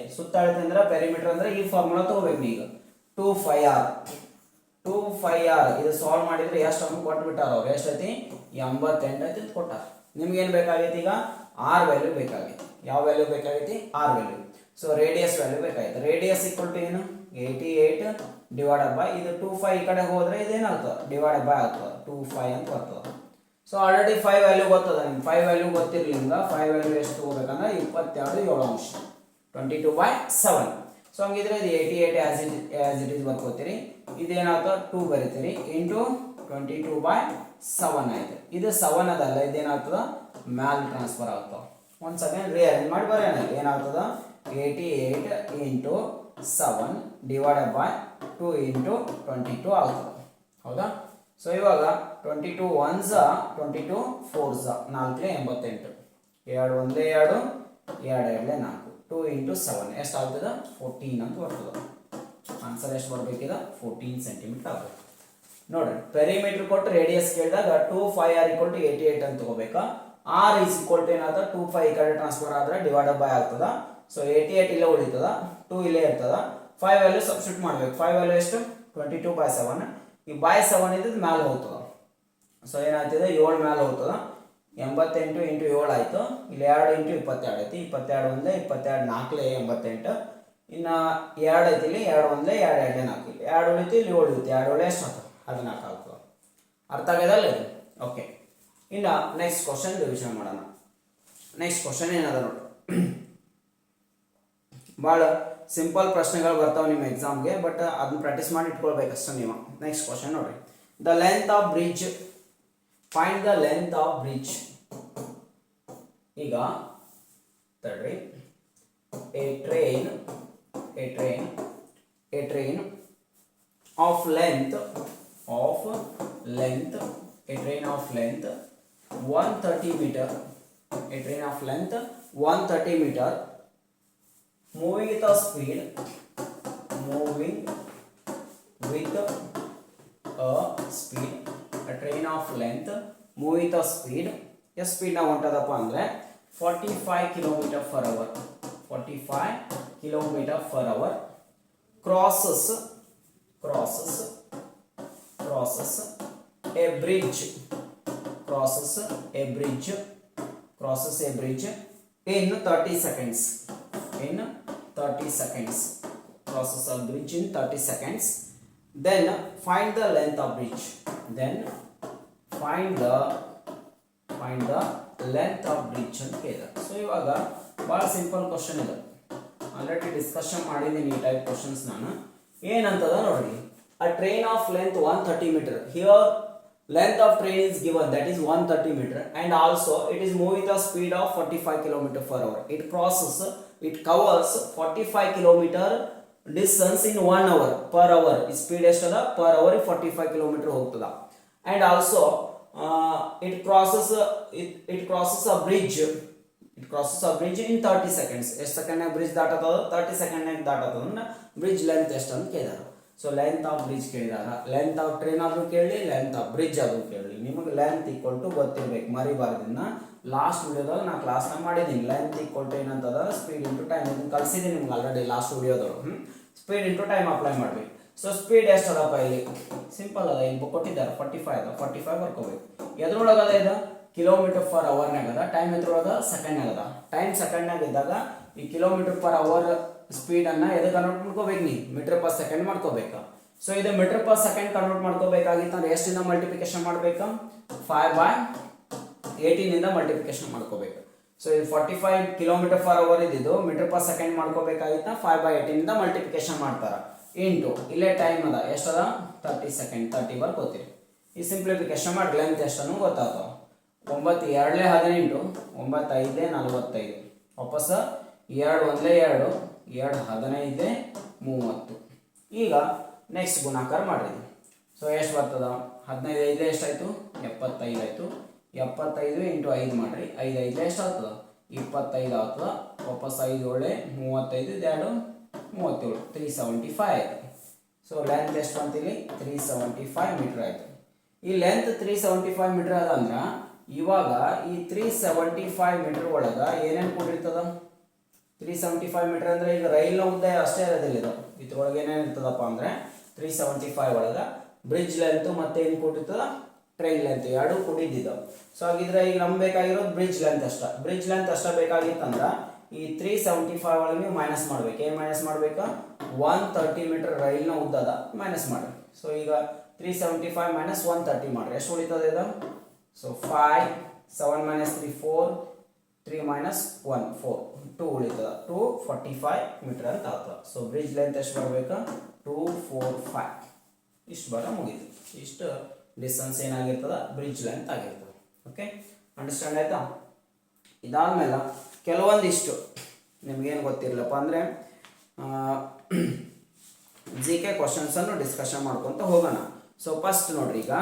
ಅಂದ್ರೆ ಪೆರಿಮೀಟರ್ ಅಂದ್ರೆ ಈ ಫಾರ್ಮುಲಾ ತಗೋಬೇಕು ಈಗ 2πr ಇದು ಸಾಲ್ವ್ ಮಾಡಿದ್ರೆ ಎಷ್ಟು ಅಂತ ಕೊಟ್ಬಿಟ್ಟಾರ ಅವ್ರು ಎಷ್ಟೈತಿ 88 ಐತಿ ಅಂತ ಕೊಟ್ಟಾರ ನಿಮ್ಗೆ ಏನು ಬೇಕಾಗೈತಿ ಈಗ r ವ್ಯಾಲ್ಯೂ ಬೇಕಾಗೈತಿ ಯಾವ ವ್ಯಾಲ್ಯೂ ಬೇಕಾಗೈತಿ r value so radius value ಬೇಕಾಗೈತಿ ರೇಡಿಯಸ್ ಈಕ್ವಲ್ ಟು ಏನು 88 ಡಿವೈಡೆಡ್ ಬೈ ಇದು 25 ಈ ಕಡೆ ಹೋದ್ರೆ ಇದೇನಾಗ್ತದೆ ಡಿವೈಡೆಡ್ ಬೈ ಆಗ್ತದೆ 25 ಅಂತ ಬರ್ತದೆ ಸೊ ಆಲ್ರೆಡಿ 5 ವ್ಯಾಲ್ಯೂ ಗೊತ್ತದ ನಿಮ್ಗೆ 5 ವ್ಯಾಲ್ಯೂ ಗೊತ್ತಿರಲಿಲ್ಲ 5 ವ್ಯಾಲ್ಯೂ ಎಷ್ಟು ತಗೋಬೇಕಂದ್ರೆ 22/7 ಸೊ ಹಂಗಿದ್ರೆ ಇದು 88 ಆಸ್ ಇಟ್ ಈಸ್ ಬರ್ಕೋತೀರಿ ಇದೇನಾಗ್ತದೆ 2 ಬರೀತೀರಿ ಇಂಟು 22/7 ಆಯ್ತು ಇದು 7 ಅದಲ್ಲ ಇದೇನಾಗ್ತದ ಮ್ಯಾಲ್ ಟ್ರಾನ್ಸ್ಫರ್ ಆಗ್ತಾವ ಒಂದು ಸೆಕೆಂಡ್ ರಿಅರೇಂಜ್ ಮಾಡಿ ಬರೋಣ ಏನಾಗ್ತದ 88 ಇಂಟು 7 ಡಿವೈಡೆಡ್ ಬೈ 2 ಇಂಟು 22 ಆಗ್ತದೆ ಹೌದಾ ಸೊ ಇವಾಗ 22 1s 22 4s 4 88 2 ಒಂದೇ 2 2 4 2 ಇಂಟು 7 ಎಷ್ಟು ಆಗ್ತದೆ 14 ಅಂತ ಬರ್ತದೆ ಆನ್ಸರ್ ಎಷ್ಟು ಬರಬೇಕಿದೆ 14 ಸೆಂಟಿಮೀಟರ್ ಆಗುತ್ತೆ ನೋಡ್ರಿ ಪೆರಿಮೀಟರ್ ಕೊಟ್ಟು ರೇಡಿಯಸ್ ಕೇಳಿದಾಗ 2πr = 88 ಅಂತ ತಗೋಬೇಕಾ r is equal to ಏನಾದ 2π ಈ ಕಡೆ ಟ್ರಾನ್ಸ್ಫರ್ ಆದ್ರೆ ಡಿವೈಡೆಡ್ ಬೈ ಆಗ್ತದ ಸೊ 88 ಇಲ್ಲೇ ಉಳಿತದ 2 ಇಲ್ಲೇ ಇರ್ತದ 5 ವ್ಯಾಲ್ಯೂ ಸಬ್ಸ್ಟಿಟ್ಯೂಟ್ ಮಾಡಬೇಕು 5 ವ್ಯಾಲ್ಯೂ ಎಷ್ಟು 22/7 ಈ ಬೈ 7 ಇದ್ದು ಮ್ಯಾಲೆ ಹೋಗ್ತದ ಸೊ ಏನಾಗ್ತದೆ 7 ಮ್ಯಾಲೆ ಹೋಗ್ತದ 88 ಇಂಟು 7 ಆಯ್ತು ಇಲ್ಲಿ 2 ಇಂಟು 22 ಐತಿ 22 ಒಂದೇ 22 4 88 ಇನ್ನು 2 ಐತಿ ಇಲ್ಲಿ 2 ಒಂದೇ 2 4 ಇಲ್ಲಿ 2 ಉಳಿತು ಇಲ್ಲಿ 7 ಉಳಿತು 2 ಒಳ್ಳೆ ಎಷ್ಟು ಆಗ್ತದೆ 14 ಆಗ್ತದೆ ಅರ್ಥ ಆಗ್ಯದಲ್ಲ ಇದು ಓಕೆ ಇನ್ನು ನೆಕ್ಸ್ಟ್ ಕ್ವಶನ್ ರಿವಿಷನ್ ಮಾಡೋಣ ನೆಕ್ಸ್ಟ್ ಕ್ವಶನ್ ಏನದ ನೋಡಿ ಭಾಳ ಸಿಂಪಲ್ ಪ್ರಶ್ನೆಗಳು ಬರ್ತಾವೆ ನಿಮ್ಮ ಎಕ್ಸಾಮ್ಗೆ ಬಟ್ ಅದನ್ನ ಪ್ರಾಕ್ಟೀಸ್ ಮಾಡಿ ಇಟ್ಕೊಳ್ಬೇಕಷ್ಟೇ ನೀವು ನೆಕ್ಸ್ಟ್ ಕ್ವಶನ್ ನೋಡ್ರಿ the length of bridge find the length of bridge ಈಗ ತಡ್ರಿ a train of length 130 meter moving with a speed a train of length moving with a speed ಎಷ್ಟು ಸ್ಪೀಡ್ ನಾವು ಹೊಂಟದಪ್ಪ ಅಂದರೆ 45 km per hour 45 km per hour crosses a bridge in 30 seconds crosses a bridge in 30 seconds then find the length of bridge find the length of bridge ಅಂತ ಕೇಳಿದ್ದಾರೆ so ಇವಾಗ ಭಾಳ simple question ಇದೆ already discussion ಮಾಡಿದ್ದೀನಿ ಈ type questions ನಾನು ಏನಂತದ ನೋಡಿ a train of length 130 meter here length of train is given that is 130 meter and also it is moving with a speed of 45 km per hour it covers 45 km distance in 1 hour per hour speed ಎಷ್ಟದ per hour 45 km ಹೋಗ್ತದ and also it crosses a bridge it crosses a bridge in 30 seconds. ಎಷ್ಟು ಸೆಕೆಂಡ್ನಾಗ bridge ದಾಟತದ? 30 ಸೆಕೆಂಡ್ನಾಗ ದಾಟತದ. Bridge length ಎಷ್ಟು ಅಂತ ಕೇಳಿದಾರ. So length of bridge ಕೇಳಿದಾರ. Length of train ಆದ್ರೂ ಕೇಳಿ, ಲೆಂತ್ ಆಫ್ ಬ್ರಿಡ್ಜ್ ಆದ್ರೂ ಕೇಳಿ. ನಿಮಗೆ ಲೆಂತ್ ಈಕ್ವಲ್ ಟು ಗೊತ್ತಿರ್ಬೇಕು, ಮರಿಬಾರ್ದಿನ್ನ. ಲಾಸ್ಟ್ ವಿಡಿಯೋದಾಗ ನಾ ಕ್ಲಾಸ್ನಾಗ ಮಾಡಿದ್ದೀನಿ. ಲೆಂತ್ ಈಕ್ವಲ್ ಟು ಏನಂತದ? Speed into time. ಇದನ್ನು ಕಲಿಸಿದ್ದೀನಿ ನಿಮ್ಗೆ ಆಲ್ರೆಡಿ ಲಾಸ್ಟ್ ವಿಡಿಯೋದೊಳಗೆ. ಸ್ಪೀಡ್ ಇಂಟು ಟೈಮ್ ಅಪ್ಲೈ ಮಾಡಬೇಕು. ಸೊ ಸ್ಪೀಡ್ ಎಷ್ಟು ಅದಪ್ಪ ಇಲ್ಲಿ? ಸಿಂಪಲ್ ಅದ, ಇಲ್ಲಿ ಕೊಟ್ಟಿದ್ದಾರೆ 45 ಅದ. 45 ಬರ್ಕೋಬೇಕು. ಎದ್ರೊಳಗದ ಇದು? ಕಿಲೋಮೀಟರ್ ಪರ್ ಅವರ್ನಾಗ ಅದ. ಟೈಮ್ ಎದ್ರೊಳಗ? ಸೆಕೆಂಡ್ನಾಗ ಅದ. ಟೈಮ್ ಸೆಕೆಂಡ್ನಾಗ ಇದ್ದಾಗ ಈ ಕಿಲೋಮೀಟರ್ ಪರ್ ಅವರ್ ಸ್ಪೀಡ್ ಅನ್ನ ಎದಕ್ಕೆ ಕನ್ವರ್ಟ್ ಮಾಡ್ಕೋಬೇಕು? ನೀ ಮೀಟರ್ ಪರ್ ಸೆಕೆಂಡ್ ಮಾಡ್ಕೋಬೇಕು. ಸೊ ಇದು ಮೀಟರ್ ಪರ್ ಸೆಕೆಂಡ್ ಕನ್ವರ್ಟ್ ಮಾಡ್ಕೋಬೇಕಾಗಿತ್ತು ಅಂದ್ರೆ ಎಷ್ಟಿಂದ ಮಲ್ಟಿಪ್ಲಿಕೇಶನ್ ಮಾಡಬೇಕು? 5/18 ಇಂದ ಮಲ್ಟಿಪ್ಲಿಕೇಶನ್ ಮಾಡ್ಕೋಬೇಕು. ಸೊ ಇದು 45 ಕಿಲೋಮೀಟರ್ ಪರ್ ಅವರ್ ಇದ್ದಿದ್ದು ಮೀಟರ್ ಪರ್ ಸೆಕೆಂಡ್ ಮಾಡ್ಕೋಬೇಕಾಗಿತ್ತ 5/18 ಇಂದ ಮಲ್ಟಿಪ್ಲಿಕೇಶನ್ ಮಾಡ್ತಾರ. ಇಂಟು ಇಲ್ಲೇ ಟೈಮ್ ಅದ, ಎಷ್ಟದ? 30 ಸೆಕೆಂಡ್. 30 ಬರ್ಕೋತೀರಿ. ಈ ಸಿಂಪ್ಲಿಫಿಕೇಶನ್ ಮಾಡಿ ಲೆಂತ್ ಎಷ್ಟನ್ನು ಗೊತ್ತಾಗ್ತಾವ. 9 2 18, 9 5 45, ವಾಪಸ್ 2 1 2, 2 15 30. ಈಗ ನೆಕ್ಸ್ಟ್ ಗುಣಾಕಾರ ಮಾಡಿದ್ವಿ. ಸೊ ಎಷ್ಟು ಬರ್ತದ? 15 5 ಎಷ್ಟಾಯ್ತು? 75 ಆಯ್ತು. 75 ಇಂಟು 5 ಮಾಡ್ರಿ. 5 5 ಎಷ್ಟು ಆಗ್ತದ? 25 ಆಗ್ತದ. ವಾಪಸ್ 5 7 35, 2 37, 375 ಆಯ್ತು. ಸೊ ಲೆಂತ್ ಎಷ್ಟು ಅಂತೀವಿ? 375 ಮೀಟರ್ ಆಯ್ತು. ಈ ಲೆಂತ್ 375 ಮೀಟರ್ ಅದ ಅಂದ್ರೆ ಇವಾಗ ಈ 375 ಮೀಟರ್ ಒಳಗ ಏನೇನು ಕೊಟ್ಟಿರ್ತದ? 375 ಮೀಟರ್ ಅಂದ್ರೆ ಈಗ ರೈಲ್ನ ಉದ್ದ ಅಷ್ಟೇ ಇರೋದಿಲ್ಲ ಇದು. ಇದ್ರೊಳಗೆ ಏನೇನು ಇರ್ತದಪ್ಪ ಅಂದ್ರೆ 375 ಒಳಗ ಬ್ರಿಡ್ಜ್ ಲೆಂತ್ ಮತ್ತೆ ಏನು ಕೊಟ್ಟಿರ್ತದ? ಟ್ರೈನ್ ಲೆಂತ್ ಎರಡು ಕೊಟ್ಟಿದ್ದಿದ್ದಾವೆ. ಸೊ ಹಾಗಿದ್ರೆ ಈಗ ನಮ್ಗೆ ಬೇಕಾಗಿರೋದು ಬ್ರಿಡ್ಜ್ ಲೆಂತ್ ಅಷ್ಟ. ಬ್ರಿಡ್ಜ್ ಲೆಂತ್ ಅಷ್ಟ ಬೇಕಾಗಿತ್ತಂದ್ರ ಈ 375 ಒಳಗೆ ನೀವು ಮೈನಸ್ ಮಾಡ್ಬೇಕು. ಏನು ಮೈನಸ್ ಮಾಡ್ಬೇಕಾ? 130 ಮೀಟರ್ ರೈಲ್ನ ಉದ್ದದ ಮೈನಸ್ ಮಾಡ್ರಿ. ಸೊ ಈಗ 375 ಮೈನಸ್ 130 ಮಾಡ್ರಿ. ಎಷ್ಟು ಉಳಿತದೆ ಇದು? ಸೊ 5 7 minus 3 4, 3 minus 1 4, 2 ಉಳಿತದ. 245 ಮೀಟರ್ ಅಂತ ಆಗ್ತದೆ. ಸೊ ಬ್ರಿಡ್ಜ್ ಲೆಂತ್ ಎಷ್ಟು ಬರಬೇಕಾ? 245. ಇಷ್ಟು ಬರ ಮುಗೀತು. ಇಷ್ಟು ಡಿಸ್ಟೆನ್ಸ್ ಏನಾಗಿರ್ತದ? ಬ್ರಿಡ್ಜ್ ಲೆಂತ್ ಆಗಿರ್ತದೆ. ಓಕೆ, ಅಂಡರ್ಸ್ಟ್ಯಾಂಡ್ ಆಯ್ತಾ? ಇದಾದ್ಮೇಲೆ ಕೆಲವೊಂದಿಷ್ಟು ನಿಮ್ಗೇನು ಗೊತ್ತಿರಲಪ್ಪ ಅಂದರೆ ಜಿ ಕೆ ಕ್ವಶನ್ಸನ್ನು ಡಿಸ್ಕಷನ್ ಮಾಡ್ಕೊತ ಹೋಗೋಣ. ಸೊ ಫಸ್ಟ್ ನೋಡ್ರಿ, ಈಗ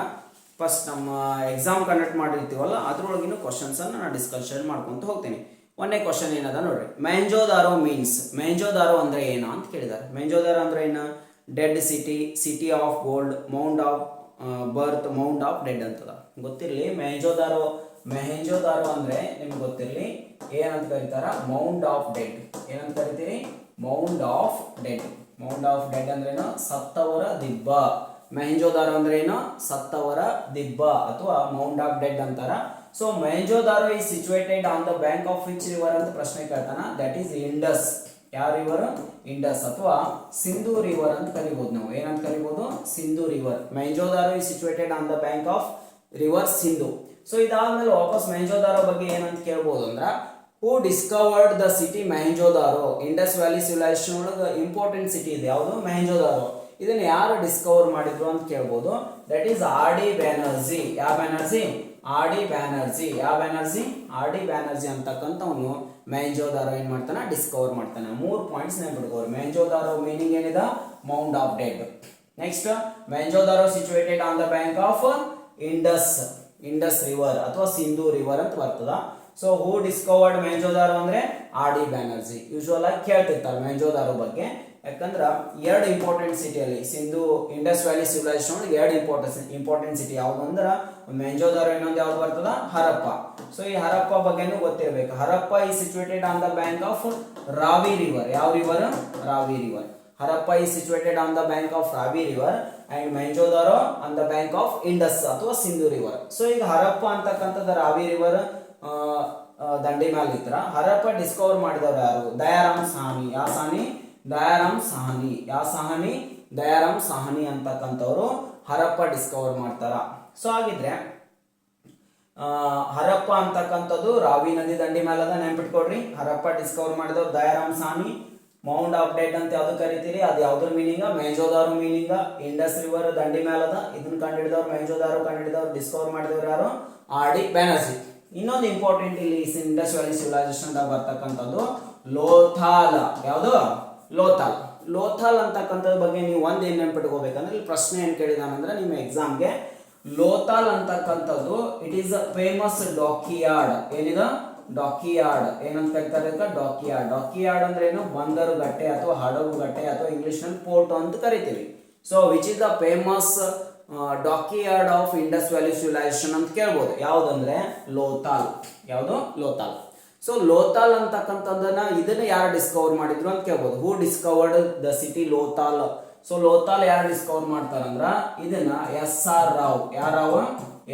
ಫಸ್ಟ್ ನಮ್ಮ ಎಕ್ಸಾಮ್ ಕಂಡಕ್ಟ್ ಮಾಡಿರ್ತೀವಲ್ಲ ಅದ್ರೊಳಗಿನ ಕ್ವಶನ್ಸನ್ನು ನಾನು ಡಿಸ್ಕಷನ್ ಮಾಡ್ಕೊತ ಹೋಗ್ತೀನಿ. ಒಂದೇ ಕ್ವಶನ್ ಏನದ ನೋಡ್ರಿ, ಮೆಹೆಂಜೋದಾರೋ ಮೀನ್ಸ್. ಮೆಹೆಂಜೋದಾರೋ ಅಂದ್ರೆ ಏನು ಅಂತ ಕೇಳಿದ್ದಾರೆ. ಮೆಹೆಂಜೋದಾರೋ ಅಂದ್ರೆ ಏನು? Dead city, city of gold, mound of birth, mound of dead ಅಂತದ. ಗೊತ್ತಿರಲಿ ಮೆಹೆಂಜೋದಾರೋ. ಮೆಹೆಂಜೋದಾರೋ ಅಂದ್ರೆ ನಿಮ್ಗೆ ಗೊತ್ತಿರಲಿ ಏನಂತ ಕರೀತಾರ? Mound of dead. ಏನಂತ ಕರಿತೀರಿ? Mound of dead. Mound of dead ಅಂದ್ರೇನು? ಸತ್ತವರ ದಿಬ್ಬ. ಮೆಹೆಂಜೋದಾರೋ ಅಂದ್ರೆ ಏನು? ಸತ್ತವರ ದಿಬ್ಬ ಅಥವಾ ಮೌಂಡ್ ಆಫ್ ಡೆಡ್ ಅಂತಾರ. So Mohenjodaro is situated on the bank of which river ಅಂತ ಪ್ರಶ್ನೆ ಕೇಳ್ತಾನ. That is Indus. ಯಾವ ರಿವರ್? ಇಂಡಸ್ ಅಥವಾ ಸಿಂಧೂ ರಿವರ್ ಅಂತ ಕರಿಬಹುದು ನಾವು. ಏನಂತ ಕರಿಬಹುದು? Sindhu river. Mohenjodaro is situated on the bank of river Sindhu. So ಇದಾದ್ಮೇಲೆ ವಾಪಸ್ ಮೆಹೆಂಜೋದಾರೋ ಬಗ್ಗೆ ಏನಂತ ಕೇಳ್ಬೋದು ಅಂದ್ರ, who discovered the city Mohenjodaro? Indus valley civilisation ಒಳಗೆ ಇಂಪಾರ್ಟೆಂಟ್ ಸಿಟಿ ಇದೆ ಯಾವುದು? ಮೆಹೆಂಜೋದಾರೋ. ಇದನ್ನ ಯಾರು ಡಿಸ್ಕವರ್ ಮಾಡಿದ್ರು ಅಂತ ಕೇಳ್ಬೋದು. That is R D Banerjee. ಯಾವ ಬ್ಯಾನರ್ಜಿ? R D Banerjee. ಯಾವ ಬ್ಯಾನರ್ಜಿ? ಆರ್ ಡಿ ಬ್ಯಾನರ್ಜಿ ಅಂತಕ್ಕಂಥವನು ಮೆಹೆಂಜೋದಾರೋ ಏನ್ ಮಾಡ್ತಾನೆ? ಡಿಸ್ಕವರ್ ಮಾಡ್ತಾನೆ. 3 ಪಾಯಿಂಟ್ಸ್ ನೆನ್ಪಿಟ್ಕೋರಿ. ಮೆಹೆಂಜೋದಾರೋ ಮೀನಿಂಗ್ ಏನಿದೆ? Mound of dead. Next, Mohenjodaro situated on the bank of Indus. Indus river ಅಥವಾ ಸಿಂಧೂ ರಿವರ್ ಅಂತ ಬರ್ತದ. ಸೊ ಹೂ ಡಿಸ್ಕವರ್ಡ್ ಮೆಹೆಂಜೋದಾರೋ ಅಂದ್ರೆ ಆರ್ ಡಿ ಬ್ಯಾನರ್ಜಿ. ಯೂಶುವಲ್ ಆಗಿ ಕೇಳ್ತಿರ್ತಾರೆ ಮೆಹೆಂಜೋದಾರೋ ಬಗ್ಗೆ. ಯಾಕಂದ್ರ ಎರಡು ಇಂಪಾರ್ಟೆಂಟ್ ಸಿಟಿಯಲ್ಲಿ ಸಿಂಧು ಇಂಡಸ್ ವ್ಯಾಲಿ ಸಿವಿಲೈಸೇಷನ್ ಎರಡು ಇಂಪಾರ್ಟೆಂಟ್ ಸಿಟಿ ಯಾವ್ದು ಅಂದ್ರ ಮೆಹೆಂಜೋದಾರೋ, ಇನ್ನೊಂದು ಯಾವ್ದು ಬರ್ತದ? ಹರಪ್ಪ. ಸೊ ಈ ಹರಪ್ಪ ಬಗ್ಗೆನೂ ಗೊತ್ತಿರಬೇಕು. Harappa is situated on the bank of Ravi river. ಯಾವ river? Ravi river. Harappa is situated on the bank of Ravi river and Mohenjodaro on the bank of Indus ಅಥವಾ ಸಿಂಧು ರಿವರ್. ಸೊ ಈಗ ಹರಪ್ಪ ಅಂತಕ್ಕಂಥದ್ದು ರಾವಿ ರಿವರ್ ದಂಡಿ ಮೇಲೆ ಇತ್ರ. ಹರಪ್ಪ ಡಿಸ್ಕವರ್ ಮಾಡಿದವರು ಯಾರು? ದಯಾರಾಮ್ ಸಾಹನಿ. ಯಾವ ಸಾಹನಿ? ದಯಾರಾಮ್ ಸಾಹನಿ. ಯಾವ ಸಾಹನಿ? ದಯಾರಾಮ್ ಸಾಹನಿ ಅಂತಕ್ಕಂಥವ್ರು ಹರಪ್ಪ ಡಿಸ್ಕವರ್ ಮಾಡ್ತಾರ. ಸೊ ಹಾಗಿದ್ರೆ ಹರಪ್ಪ ಅಂತಕ್ಕಂಥದ್ದು ರಾವಿ ನದಿ ದಂಡಿ ಮೇಲದ, ನೆನ್ಪಿಟ್ಕೊಡ್ರಿ. ಹರಪ್ಪ ಡಿಸ್ಕವರ್ ಮಾಡಿದವ್ರು Dayaram Sahni. Mound of dead ಅಂತ ಯಾವ್ದು ಕರಿತೀರಿ? ಅದು ಯಾವ್ದ್ರ ಮೀನಿಂಗ? ಮೆಹೆಂಜೋದಾರೋ ಮೀನಿಂಗ. ಇಂಡಸ್ ರಿವರ್ ದಂಡಿ ಮೇಲದ. ಇದನ್ನ ಕಂಡಿಡಿದವ್ರು ಮೆಹೆಂಜೋದಾರೋ ಕಂಡಿಡಿದವ್ರು, ಡಿಸ್ಕವರ್ ಮಾಡಿದವ್ರು ಯಾರು? R D Banerjee. ಇನ್ನೊಂದು ಇಂಪಾರ್ಟೆಂಟ್ ಇಲ್ಲಿ ಇಂಡಸ್ ವ್ಯಾಲಿ ಸಿವಿಲೈಸೇಷನ್ ಬರ್ತಕ್ಕಂಥದ್ದು ಲೋಥಾಲ್. ಯಾವುದು? ಲೋಥಾಲ್. ಲೋಥಾಲ್ ಅಂತಕ್ಕಂಥದ್ರ ಬಗ್ಗೆ ನೀವು ಒಂದೇನು ನೆನ್ಪಿಟ್ಕೋಬೇಕಂದ್ರೆ, ಇಲ್ಲಿ ಪ್ರಶ್ನೆ ಏನ್ ಕೇಳಿದಾನಂದ್ರೆ ನಿಮ್ಮ ಎಕ್ಸಾಮ್ಗೆ, ಲೋಥಾಲ್ ಅಂತಕ್ಕಂಥದ್ದು ಇಟ್ ಈಸ್ ಅ ಫೇಮಸ್ ಡಾಕಿಯಾರ್ಡ್. ಏನಿದೆ? ಡಾಕಿಯಾರ್ಡ್. ಏನಂತ ಕರೀತಾರೆ ಇದಕ್ಕೆ? ಡಾಕಿಯಾರ್ಡ್. ಡಾಕಿಯಾರ್ಡ್ ಅಂದ್ರೆ ಏನು? ಬಂದರುಗಟ್ಟೆ ಅಥವಾ ಹಡಗುಗಟ್ಟೆ ಅಥವಾ ಇಂಗ್ಲಿಷ್ ನಲ್ಲಿ ಪೋರ್ಟ್ ಅಂತ ಕರಿತೀವಿ. So which is the famous dockyard of Indus valley civilisation ಅಂತ ಕೇಳ್ಬೋದು. ಯಾವ್ದಂದ್ರೆ ಲೋಥಾಲ್. ಯಾವುದು? ಲೋಥಾಲ್. ಸೊ ಲೋಥಾಲ್ ಅಂತಕ್ಕಂಥದ್ದನ್ನ ಇದನ್ನ ಯಾರು ಡಿಸ್ಕವರ್ ಮಾಡಿದ್ರು ಅಂತ ಕೇಳ್ಬೋದು. Who discovered the city Lothal? So Lothal ಯಾರು ಡಿಸ್ಕವರ್ ಮಾಡ್ತಾರಂದ್ರ ಇದನ್ನ ಎಸ್.ಆರ್. ರಾವ್. ಯಾರಾವ?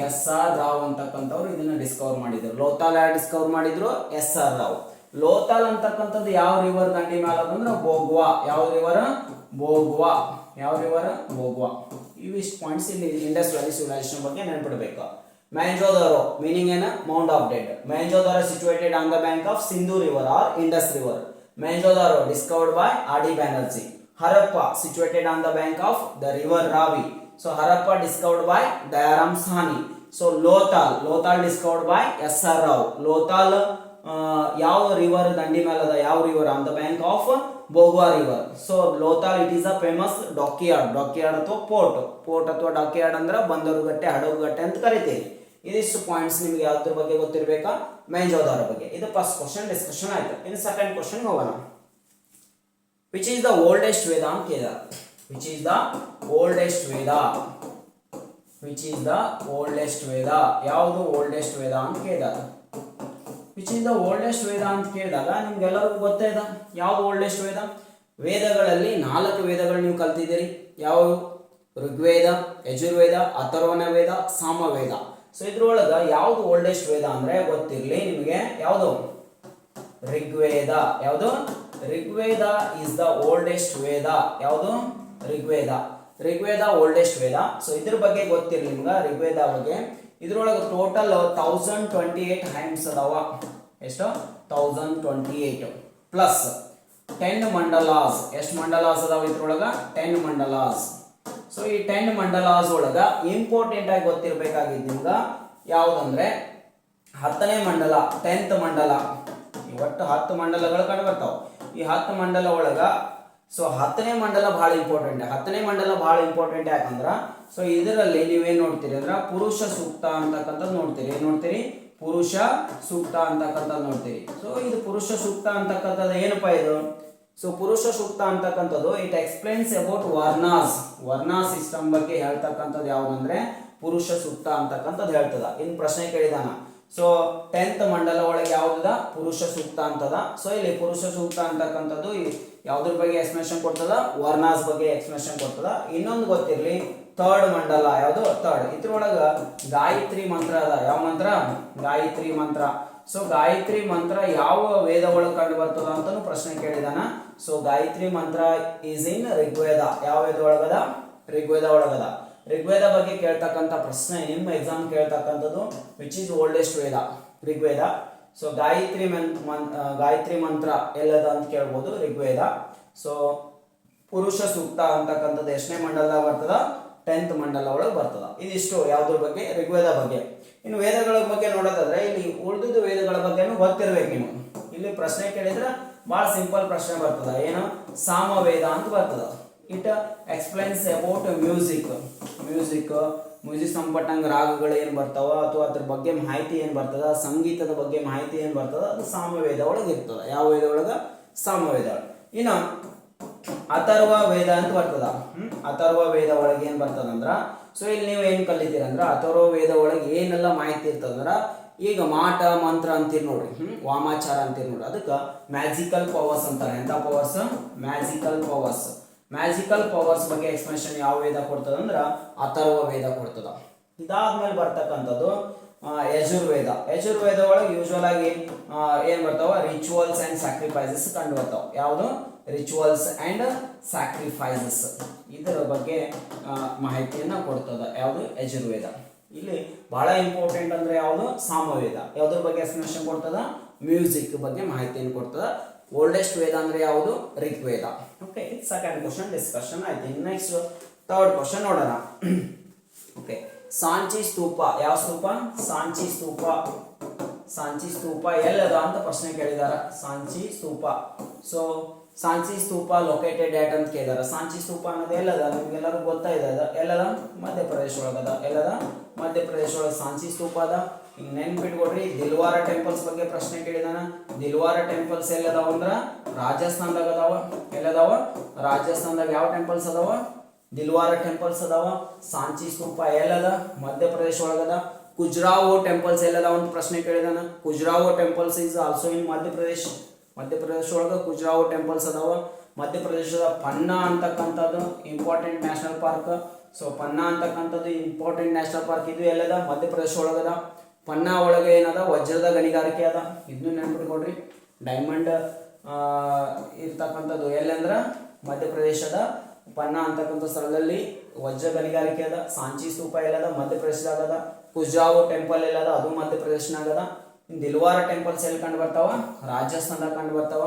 ಎಸ್.ಆರ್. ರಾವ್ ಅಂತಕ್ಕಂಥವ್ರು ಇದನ್ನ ಡಿಸ್ಕವರ್ ಮಾಡಿದ್ರು. ಲೋಥಾಲ್ ಯಾರು ಡಿಸ್ಕವರ್ ಮಾಡಿದ್ರು? ಎಸ್.ಆರ್. ರಾವ್. ಲೋಥಾಲ್ ಅಂತಕ್ಕಂಥದ್ದು ಯಾವ ರಿವರ್ ದಂಡಿ ಮೇಲೆ ಅದಂದ್ರೆ ಬೋಗ್ವಾ. ಯಾವ ರಿವರ್? ಬೋಗ್ವಾ. ಯಾವ ರಿವರ್? ಬೋಗ್ವಾ. ಇವಿಷ್ಟು ಪಾಯಿಂಟ್ಸ್ ಇಲ್ಲಿ ಇಂಡಸ್ ವ್ಯಾಲಿ ಸಿವಿಲೈಸೇಷನ್ ಬಗ್ಗೆ ನೆನಪಿಡಬೇಕು. ಮೊಹೆಂಜೊದಾರೋ ಮೀನಿಂಗ್ ಏನು? Mound of dead. Mohenjodaro situated on the bank of Sindhu river or Indus river. Mohenjodaro discovered by RD. Banerjee. Harappa situated on the bank of the river Ravi. So Harappa discovered by Dayaram Sahni. So Lothal discovered by S.R. Rao. Lothal ಯಾವ river ದಂಡಿ ಮೇಲೆ ಅದ? ಯಾವ river? On the bank of Bhogava river. So Lothal it is a famous dockyard. Dockyard ಅಥವಾ port ಅಥವಾ ಡಾಕಿಯಾರ್ಡ್ ಅಂದ್ರೆ ಬಂದರುಗಟ್ಟೆ, ಹಡಗುಗಟ್ಟೆ ಅಂತ ಕರಿತೀವಿ. ಇದಿಷ್ಟು ಪಾಯಿಂಟ್ಸ್ ನಿಮಗೆ ಯಾವ್ದ್ರ ಬಗ್ಗೆ ಗೊತ್ತಿರಬೇಕಾ? ಮೊಹೆಂಜೊದಾರೋ ಬಗ್ಗೆ. ಇದು ಫಸ್ಟ್ ಕ್ವಶನ್ ಡಿಸ್ಕಷನ್ ಆಯ್ತು. ಇನ್ನು ಸೆಕೆಂಡ್ ಕ್ವಶನ್ ಹೋಗೋಣ. Which is the oldest Veda ಅಂತ ಕೇಳಿದಾರೆ. Which is the oldest Veda? Which is the oldest Veda? ಯಾವುದು oldest Veda ಅಂತ ಕೇಳಿದಾರೆ. Which is the oldest Veda ಅಂತ ಕೇಳಿದಾಗ ನಿಮ್ಗೆಲ್ಲರಿಗೂ ಗೊತ್ತೇ ಇದೆ ಯಾವುದು oldest Veda? ವೇದಗಳಲ್ಲಿ 4 ವೇದಗಳು ನೀವು ಕಲ್ತಿದ್ದೀರಿ. ಯಾವುದು? ಋಗ್ವೇದ, ಯಜುರ್ವೇದ, ಅಥರ್ವಣ ವೇದ, ಸಾಮವೇದ. ಸೊ ಇದ್ರೊಳಗ ಯಾವುದು oldest Veda ಅಂದ್ರೆ ಗೊತ್ತಿರಲಿ ನಿಮಗೆ. ಯಾವುದು? ಋಗ್ವೇದ. ಯಾವುದು? ಋಗ್ವೇದ ಇಸ್ ದ ಓಲ್ಡೆಸ್ಟ್ ವೇದ. ಯಾವುದು? ಋಗ್ವೇದ. ಋಗ್ವೇದ ಓಲ್ಡೆಸ್ಟ್ ವೇದ. ಸೊ ಇದ್ರ ಬಗ್ಗೆ ಗೊತ್ತಿರಲಿ ನಿಮ್ಗೆ. ಋಗ್ವೇದ ಬಗ್ಗೆ ಇದ್ರೊಳಗೆ ಟೋಟಲ್ 1028 ಹೈಮ್ಸ್ ಅದಾವ. ಎಷ್ಟು? 1028 ಪ್ಲಸ್ 10 ಮಂಡಲಾಸ್. ಎಷ್ಟು ಮಂಡಲಾಸ್ ಅದಾವ ಇದ್ರೊಳಗ? 10 ಮಂಡಲಾಸ್. ಸೊ ಈ 10 ಮಂಡಲಾಸ್ ಒಳಗ ಇಂಪಾರ್ಟೆಂಟ್ ಆಗಿ ಗೊತ್ತಿರಬೇಕಾಗಿದ್ದು ನಿಮ್ಗೆ ಯಾವ್ದಂದ್ರೆ 10ನೇ ಮಂಡಲ, 10th ಮಂಡಲ. ಒಟ್ಟು 10 ಮಂಡಲಗಳು ಕಂಡು ಬರ್ತಾವ. ಈ 10 ಮಂಡಲ ಒಳಗ ಸೊ 10ನೇ ಮಂಡಲ ಬಹಳ ಇಂಪಾರ್ಟೆಂಟ್. 10ನೇ ಮಂಡಲ ಬಹಳ ಇಂಪಾರ್ಟೆಂಟ್ ಯಾಕಂದ್ರ ಸೊ ಇದರಲ್ಲಿ ನೀವೇನ್ ನೋಡ್ತೀರಿ ಅಂದ್ರ ಪುರುಷ ಸೂಕ್ತ ಅಂತಕ್ಕಂಥದ್ದು ನೋಡ್ತೀರಿ. ಏನ್ ನೋಡ್ತೀರಿ? ಪುರುಷ ಸೂಕ್ತ ಅಂತಕ್ಕಂಥದ್ದು ನೋಡ್ತೀರಿ. ಸೊ ಇದು ಪುರುಷ ಸೂಕ್ತ ಅಂತಕ್ಕಂಥದ್ದು ಏನಪ್ಪಾ ಇದು? ಸೊ ಪುರುಷ ಸೂಕ್ತ ಅಂತಕ್ಕಂಥದ್ದು it explains about varnas. ವರ್ಣಾ system ಬಗ್ಗೆ ಹೇಳ್ತಕ್ಕಂಥದ್ದು ಯಾವ್ದಂದ್ರೆ ಪುರುಷ ಸೂಕ್ತ ಅಂತಕ್ಕಂಥದ್ದು ಹೇಳ್ತದ. ಇನ್ ಪ್ರಶ್ನೆ ಕೇಳಿದಾನ. ಸೊ 10th ಮಂಡಲ ಒಳಗೆ ಯಾವ್ದದ? ಪುರುಷ ಸೂಕ್ತ ಅಂತದ. ಸೊ ಇಲ್ಲಿ ಪುರುಷ ಸೂಕ್ತ ಅಂತಕ್ಕಂಥದ್ದು ಯಾವ್ದ್ರ ಬಗ್ಗೆ ಎಕ್ಸ್ಪ್ಲನೇಷನ್ ಕೊಡ್ತದ? ವರ್ಣಾಸ್ ಬಗ್ಗೆ ಎಕ್ಸ್ಪ್ಲನೇಷನ್ ಕೊಡ್ತದ. ಇನ್ನೊಂದು ಗೊತ್ತಿರ್ಲಿ, 3rd ಮಂಡಲ. ಯಾವುದು? 3rd. ಇದ್ರೊಳಗ ಗಾಯತ್ರಿ ಮಂತ್ರ ಅದ. ಯಾವ ಮಂತ್ರ? ಗಾಯತ್ರಿ ಮಂತ್ರ. ಸೊ ಗಾಯತ್ರಿ ಮಂತ್ರ ಯಾವ ವೇದ ಒಳಗೆ ಕಂಡು ಬರ್ತದ ಅಂತಾನು ಪ್ರಶ್ನೆ ಕೇಳಿದಾನ. ಸೊ ಗಾಯತ್ರಿ ಮಂತ್ರ ಈಸ್ ಇನ್ ಋಗ್ವೇದ. ಯಾವ ವೇದ ಒಳಗದ? ಋಗ್ವೇದ ಒಳಗದ. ಋಗ್ವೇದ ಬಗ್ಗೆ ಕೇಳ್ತಕ್ಕಂಥ ಪ್ರಶ್ನೆ ನಿಮ್ಮ ಎಕ್ಸಾಮ್ ಕೇಳ್ತಕ್ಕಂಥದ್ದು which is oldest Veda? Rigveda. So Gayatri Mantra ಎಲ್ಲದ ಅಂತ ಕೇಳ್ಬೋದು? ಋಗ್ವೇದ. ಸೊ ಪುರುಷ ಸೂಕ್ತ ಅಂತಕ್ಕಂಥದ್ದು ಎಷ್ಟನೇ ಮಂಡಲ ಬರ್ತದ? 10th ಮಂಡಲ ಒಳಗೆ ಬರ್ತದ. ಇದಿಷ್ಟು ಯಾವ್ದ್ರ ಬಗ್ಗೆ? ಋಗ್ವೇದ ಬಗ್ಗೆ. ಇನ್ನು ವೇದಗಳ ಬಗ್ಗೆ ನೋಡೋದಾದ್ರೆ ಇಲ್ಲಿ ಉಳಿದ ವೇದಗಳ ಬಗ್ಗೆನೂ ಗೊತ್ತಿರ್ಬೇಕು ನೀವು. ಇಲ್ಲಿ ಪ್ರಶ್ನೆ ಕೇಳಿದ್ರೆ ಬಹಳ ಸಿಂಪಲ್ ಪ್ರಶ್ನೆ ಬರ್ತದ. ಏನು? ಸಾಮವೇದ ಅಂತ ಬರ್ತದ. ಇಟ್ ಎಕ್ಸ್ಪ್ಲೈನ್ಸ್ ಅಬೌಟ್ ಮ್ಯೂಸಿಕ್ ಸಂಪಟ್ಟಂಗ ರಾಗಗಳು ಏನು ಬರ್ತಾವ ಅಥವಾ ಅದ್ರ ಬಗ್ಗೆ ಮಾಹಿತಿ ಏನು ಬರ್ತದ, ಸಂಗೀತದ ಬಗ್ಗೆ ಮಾಹಿತಿ ಏನು ಬರ್ತದ, ಅದು ಸಾಮವೇದ ಒಳಗೆ ಇರ್ತದ. ಯಾವ ವೇದ ಒಳಗ? ಸಾಮವೇದ. ಇನ್ನು ಅಥರ್ವ ವೇದ ಅಂತ ಬರ್ತದ. ಅಥರ್ವ ವೇದ ಒಳಗೆ ಏನ್ ಬರ್ತದಂದ್ರ ಸೊ ಇಲ್ಲಿ ನೀವು ಏನ್ ಕಲಿತೀರಂದ್ರ ಅಥರ್ವ ವೇದ ಒಳಗೆ ಏನೆಲ್ಲ ಮಾಹಿತಿ ಇರ್ತದಂದ್ರ ಈಗ ಮಾಟ ಮಂತ್ರ ಅಂತೀರಿ ನೋಡ್ರಿ, ವಾಮಾಚಾರ ಅಂತೀರಿ ನೋಡ್ರಿ, ಅದಕ್ಕೆ ಮ್ಯಾಜಿಕಲ್ ಪವರ್ಸ್ ಅಂತಾರೆ. ಎಂತ ಪವರ್ಸ್? ಮ್ಯಾಜಿಕಲ್ ಪವರ್ಸ್ ಬಗ್ಗೆ ಎಕ್ಸ್ಪ್ಲನೇಷನ್ ಯಾವ ವೇದ ಕೊಡ್ತದ ಅಂದ್ರ ಅಥರ್ವ ವೇದ ಕೊಡ್ತದ. ಇದಾದ್ಮೇಲೆ ಬರ್ತಕ್ಕಂಥದ್ದು ಯಜುರ್ವೇದ ಒಳಗೆ ಯೂಶುವಲ್ ಆಗಿ ಏನ್ ಬರ್ತಾವ? ರಿಚುವಲ್ಸ್ ಅಂಡ್ ಸ್ಯಾಕ್ರಿಫೈಸಸ್ ಕಂಡು ಬರ್ತಾವ. ಯಾವುದು? Rituals and sacrifices. ಇದರ ಬಗ್ಗೆ ಮಾಹಿತಿಯನ್ನ ಕೊಡ್ತದ. ಯಾವುದು? ಯಜುರ್ವೇದ. ಇಲ್ಲಿ ಬಹಳ ಇಂಪಾರ್ಟೆಂಟ್ ಅಂದ್ರೆ ಯಾವುದು? ಸಾಮವೇದ. ಯಾವ್ದ್ರ ಬಗ್ಗೆ ಎಕ್ಸ್ಪ್ಲನೇಷನ್ ಕೊಡ್ತದ? ಮ್ಯೂಸಿಕ್ ಬಗ್ಗೆ ಮಾಹಿತಿಯನ್ನು ಕೊಡ್ತದ. ಓಲ್ಡೆಸ್ಟ್ ವೇದ ಅಂದ್ರೆ ಯಾವುದು? Rigveda. Okay, second question discussion ಆಯ್ತು. ನೆಕ್ಸ್ಟ್ 3rd ಕ್ವಶನ್ ನೋಡೋಣ. ಓಕೆ, ಸಾಂಚಿ ಸ್ತೂಪ. ಯಾವ ಸ್ತೂಪ? ಸಾಂಚಿ ಸ್ತೂಪ ಎಲ್ಲದ ಅಂತ ಪ್ರಶ್ನೆ ಕೇಳಿದಾರ. ಸಾಂಚಿ ಸ್ತೂಪ. ಸೊ ಸಾಂಚಿ ಸ್ತೂಪ ಲೊಕೇಟೆಡ್ ಆಟ್ ಅಂತ ಕೇಳಿದಾರ. ಸಾಂಚಿ ಸ್ತೂಪ ಅನ್ನೋದು ಎಲ್ಲದ? ನಿಮ್ಗೆಲ್ಲರಿಗೂ ಗೊತ್ತಾ ಇದೆ. ಎಲ್ಲದ? ಮಧ್ಯಪ್ರದೇಶ ಒಳಗದ. ಎಲ್ಲದ? ಮಧ್ಯಪ್ರದೇಶ ಒಳಗೆ ಸಾಂಚಿ ಸ್ತೂಪ ಅದ. ಹಿಂಗೆ ನೆನ್ಪಿಟ್ಕೊಡ್ರಿ. ದಿಲ್ವಾರ ಟೆಂಪಲ್ಸ್ ಬಗ್ಗೆ ಪ್ರಶ್ನೆ ಕೇಳಿದಾನ. ದಿಲ್ವಾರ ಟೆಂಪಲ್ಸ್ ಎಲ್ಲದಾವ ಅಂದ್ರ ರಾಜಸ್ಥಾನದಾಗ ಅದಾವ. ಎಲ್ಲದಾವ? ರಾಜಸ್ಥಾನದಾಗ. ಯಾವ ಟೆಂಪಲ್ಸ್ ಅದಾವ? ದಿಲ್ವಾರ ಟೆಂಪಲ್ಸ್ ಅದಾವ. ಸಾಂಚಿ ಸ್ತೂಪ ಎಲ್ಲದ? ಮಧ್ಯಪ್ರದೇಶ ಒಳಗದ. ಖುಜ್ರಾಹೋ ಟೆಂಪಲ್ಸ್ ಎಲ್ಲದಾವ ಅಂತ ಪ್ರಶ್ನೆ ಕೇಳಿದಾನ. ಖುಜ್ರಾಹೋ temples is also in Madhya Pradesh. Madhya Pradesh ಒಳಗ ಖುಜ್ರಾಹೋ ಟೆಂಪಲ್ಸ್ ಅದಾವ. ಮಧ್ಯಪ್ರದೇಶದ ಪನ್ನಾ ಅಂತಕ್ಕಂಥದ್ದು important national park. So Panna ಅಂತಕ್ಕಂಥದ್ದು ಇಂಪಾರ್ಟೆಂಟ್ ನ್ಯಾಷನಲ್ ಪಾರ್ಕ್. ಇದು ಎಲ್ಲದ? ಮಧ್ಯಪ್ರದೇಶ ಒಳಗದ. ಪನ್ನಾ ಒಳಗೆ ಏನದ? ವಜ್ರದ ಗಣಿಗಾರಿಕೆ ಅದ. ಇದನ್ನು ನೆನ್ಪಿಟ್ಕೊಡ್ರಿ. ಡೈಮಂಡ್ ಇರ್ತಕ್ಕಂಥದ್ದು ಎಲ್ಲಂದ್ರ ಮಧ್ಯಪ್ರದೇಶದ ಪನ್ನಾ ಅಂತಕ್ಕಂಥ ಸ್ಥಳದಲ್ಲಿ ವಜ್ರ ಗಣಿಗಾರಿಕೆ ಅದ. ಸಾಂಚಿ ಸ್ತೂಪ ಎಲ್ಲದ? ಮಧ್ಯಪ್ರದೇಶದಾಗ ಅದ. ಖುಜ್ರಾಹೋ ಟೆಂಪಲ್ ಎಲ್ಲದ? ಅದು ಮಧ್ಯಪ್ರದೇಶನಾಗ ಅದ. ದಿಲ್ವಾರ ಟೆಂಪಲ್ಸ್ ಎಲ್ಲಿ ಕಂಡು ಬರ್ತಾವ? ರಾಜಸ್ಥಾನದಾಗ ಕಂಡು ಬರ್ತಾವ.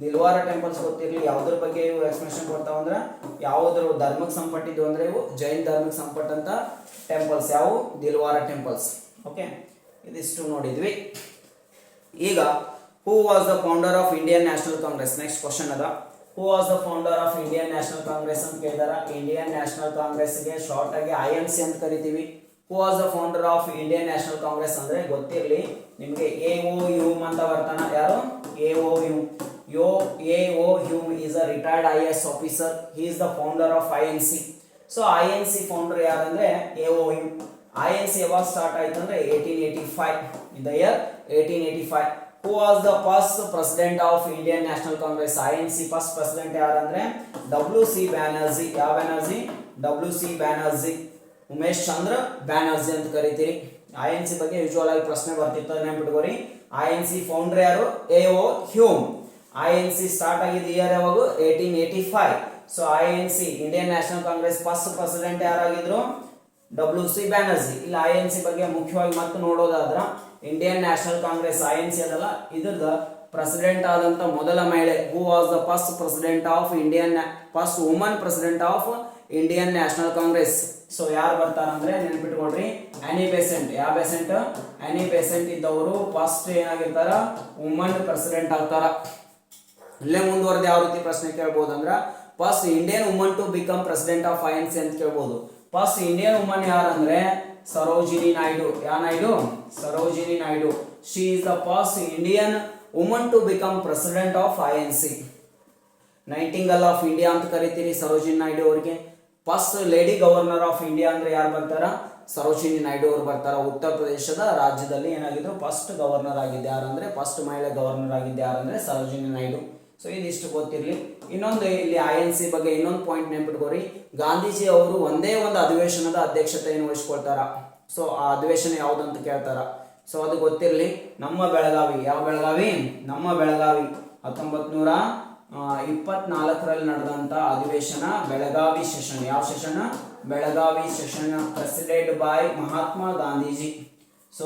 ದಿಲ್ವಾರ ಟೆಂಪಲ್ಸ್ ಗೊತ್ತಿರಲಿ ಯಾವುದ್ರ ಬಗ್ಗೆ ಇವು ಎಕ್ಸ್ಪ್ಲನೇಷನ್ ಕೊಡ್ತಾವ ಅಂದ್ರೆ ಯಾವುದ್ರ ಧರ್ಮಕ್ಕೆ ಸಂಪಟ್ಟಿದ್ದು ಅಂದ್ರೆ ಇವು ಜೈನ್ ಧರ್ಮಕ್ಕೆ ಸಂಪಟ್ಟಂತ ಟೆಂಪಲ್ಸ್. ಯಾವುವು? ದಿಲ್ವಾರ ಟೆಂಪಲ್ಸ್. ಓಕೆ, ಇದಿಷ್ಟು ನೋಡಿದ್ವಿ. ಈಗ who was the founder of Indian National Congress? Next question ಅದ. Who was the founder of Indian National Congress ಅಂತ ಕೇಳಿದಾರ. ಇಂಡಿಯನ್ ನ್ಯಾಷನಲ್ ಕಾಂಗ್ರೆಸ್ಗೆ ಶಾರ್ಟ್ ಆಗಿ INC ಅಂತ ಕರಿತೀವಿ. Who was the founder of Indian National Congress ಅಂದ್ರೆ ಗೊತ್ತಿರಲಿ ನಿಮಗೆ. AO ಅಂತ ಬರ್ತಾನ. ಯಾರು? AO Hume is a retired IAS officer. He is the founder of INC. So INC founder ಯಾರಂದ್ರೆ AO Hume. INC ಯಾವಾಗ ಸ್ಟಾರ್ಟ್ ಆಯ್ತು ಅಂದ್ರೆ 1885. in the year 1885. Who was the first president of Indian National Congress? INC first president ಯಾರಂದ್ರೆ WC Banerjee. ಯಾವ Banerjee? WC Banerjee. Umesh ಚಂದ್ರ ಬ್ಯಾನರ್ಜಿ ಅಂತ ಕರಿತೀರಿ. INC ಬಗ್ಗೆ usual ಆಗಿ ಪ್ರಶ್ನೆ ಬರ್ತಿತ್ತು, ನೆನ್ಪಿಟ್ಕೋರಿ. INC ಫೌಂಡರ್ ಯಾರು? AO Hume. INC ಸ್ಟಾರ್ಟ್ ಆಗಿದ್ದ ಇಯರ್ ಯಾವಾಗ? 1885. So INC Indian National Congress first president ಯಾರಾಗಿದ್ರು? WC ಬ್ಯಾನರ್ಜಿ. ಇಲ್ಲಿ INC ಬಗ್ಗೆ ಮುಖ್ಯವಾಗಿ ಮತ್ತೆ ನೋಡೋದಾದ್ರ ಇಂಡಿಯನ್ ನ್ಯಾಷನಲ್ ಕಾಂಗ್ರೆಸ್ INC ಅದಲ್ಲ, ಇದ್ರದ ಪ್ರೆಸಿಡೆಂಟ್ ಆದಂತ ಮೊದಲ ಮಹಿಳೆ. Who was the first president of Indian, first woman president of Indian National Congress. So ಯಾರು ಬರ್ತಾರಂದ್ರೆ ನೆನ್ಪಿಟ್ಕೊಡ್ರಿ, ಆನಿ ಬೆಸೆಂಟ್. ಯಾವ ಬೆಸೆಂಟ್? ಆನಿ ಬೆಸೆಂಟ್ ಇದ್ದವರು ಫಸ್ಟ್ ಏನಾಗಿರ್ತಾರ? ವುಮನ್ ಪ್ರೆಸಿಡೆಂಟ್ ಆಗ್ತಾರ. ಇಲ್ಲೇ ಮುಂದುವರೆದು ಯಾವ ರೀತಿ ಪ್ರಶ್ನೆ ಕೇಳ್ಬೋದು ಅಂದ್ರ first Indian woman to become president of INC ಅಂತ ಕೇಳ್ಬೋದು. ಫಸ್ಟ್ ಇಂಡಿಯನ್ ವುಮನ್ ಯಾರಂದ್ರೆ ಸರೋಜಿನಿ ನಾಯ್ಡು. ಯಾವ Naidu? Sarojini Naidu. She is the first Indian woman to become president of INC. Nightingale of India ಅಂತ ಕರಿತೀರಿ ಸರೋಜಿನಿ ನಾಯ್ಡು ಅವರಿಗೆ. First lady governor of India ಅಂದ್ರೆ ಯಾರು ಬರ್ತಾರ? ಸರೋಜಿನಿ ನಾಯ್ಡು ಅವರು ಬರ್ತಾರ. ಉತ್ತರ ಪ್ರದೇಶದ ರಾಜ್ಯದಲ್ಲಿ ಏನಾಗಿದ್ರು ಫಸ್ಟ್ ಗವರ್ನರ್ ಆಗಿದ್ದ ಯಾರಂದ್ರೆ, ಫಸ್ಟ್ ಮಹಿಳೆ ಗವರ್ನರ್ ಆಗಿದ್ದ ಯಾರಂದ್ರೆ ಸರೋಜಿನಿ ನಾಯ್ಡು. ಸೊ ಇದಿಷ್ಟು ಗೊತ್ತಿರಲಿ. ಇನ್ನೊಂದು ಇಲ್ಲಿ INC ಬಗ್ಗೆ ಇನ್ನೊಂದು ಪಾಯಿಂಟ್ ನೆನ್ಪಿಟ್ಕೋರಿ. ಗಾಂಧೀಜಿ ಅವರು ಒಂದೇ ಒಂದು ಅಧಿವೇಶನದ ಅಧ್ಯಕ್ಷತೆಯನ್ನು ವಹಿಸ್ಕೊಳ್ತಾರ. ಸೊ ಆ ಅಧಿವೇಶನ ಯಾವ್ದಂತ ಕೇಳ್ತಾರ. ಸೊ ಅದು ಗೊತ್ತಿರಲಿ. ನಮ್ಮ ಬೆಳಗಾವಿ. ಯಾವ ಬೆಳಗಾವಿ? ನಮ್ಮ ಬೆಳಗಾವಿ. 1924ರಲ್ಲಿ ನಡೆದಂತ ಅಧಿವೇಶನ ಬೆಳಗಾವಿ ಸೆಷನ್. ಯಾವ session? Belagavi session. President by Mahatma Gandhiji. So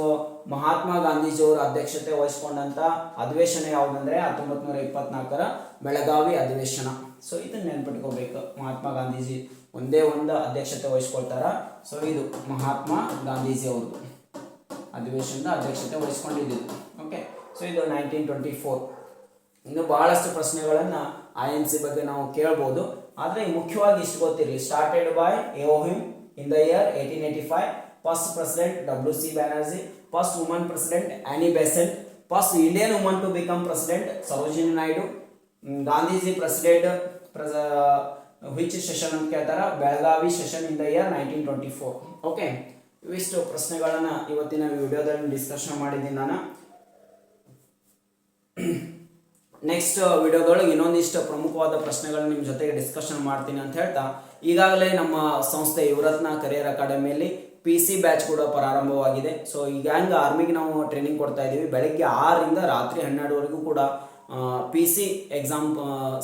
Mahatma Gandhiji ಅವರ ಅಧ್ಯಕ್ಷತೆ ವಹಿಸಿಕೊಂಡಂತ ಅಧಿವೇಶನ ಯಾವುದಂದ್ರೆ 1924ರ ಬೆಳಗಾವಿ ಅಧಿವೇಶನ. ಸೊ ಇದನ್ನ ನೆನ್ಪಿಟ್ಕೋಬೇಕು. ಮಹಾತ್ಮ ಗಾಂಧೀಜಿ ಒಂದೇ ಒಂದು ಅಧ್ಯಕ್ಷತೆ ವಹಿಸ್ಕೊಳ್ತಾರ. ಸೊ ಇದು ಮಹಾತ್ಮ ಗಾಂಧೀಜಿ ಅವ್ರದ್ದು ಅಧಿವೇಶನದ ಅಧ್ಯಕ್ಷತೆ ವಹಿಸ್ಕೊಂಡಿದ್ದು. ಓಕೆ, ಸೊ ಇದು 1924. ಇನ್ನು ಬಹಳಷ್ಟು ಪ್ರಶ್ನೆಗಳನ್ನ INC ಬಗ್ಗೆ ನಾವು ಕೇಳ್ಬೋದು. ಆದ್ರೆ ಮುಖ್ಯವಾಗಿ ಇಷ್ಟು ಗೊತ್ತಿರಲಿ. Started by AO Hume in the year 1885. First president WC Banerjee. First woman president Annie Besant. First Indian woman to become president Sarojini Naidu. Gandhiji president which session ಅಂತ ಕೇಳ್ತಾರ? Belagavi session in the year 1924. Okay, ಇವಿಷ್ಟು ಪ್ರಶ್ನೆಗಳನ್ನ ಇವತ್ತಿನ ವಿಡಿಯೋದಲ್ಲಿ discussion ಮಾಡಿದ್ದೀನಿ ನಾನು. Next ವಿಡಿಯೋದೊಳಗೆ ಇನ್ನೊಂದಿಷ್ಟು ಪ್ರಮುಖವಾದ ಪ್ರಶ್ನೆಗಳನ್ನ ನಿಮ್ಮ ಜೊತೆಗೆ ಡಿಸ್ಕಷನ್ ಮಾಡ್ತೀನಿ ಅಂತ ಹೇಳ್ತಾ, ಈಗಾಗಲೇ ನಮ್ಮ ಸಂಸ್ಥೆ ಯುವರತ್ನ ಕರಿಯರ್ ಅಕಾಡೆಮಿಯಲ್ಲಿ PC ಬ್ಯಾಚ್ ಕೂಡ ಪ್ರಾರಂಭವಾಗಿದೆ. ಸೊ ಈಗ ಹೆಂಗೆ ಆರ್ಮಿಗೆ ನಾವು ಟ್ರೈನಿಂಗ್ ಕೊಡ್ತಾ ಇದ್ದೀವಿ, ಬೆಳಗ್ಗೆ 6ರಿಂದ ರಾತ್ರಿ 12ವರೆಗೂ ಕೂಡ PC ಎಕ್ಸಾಮ್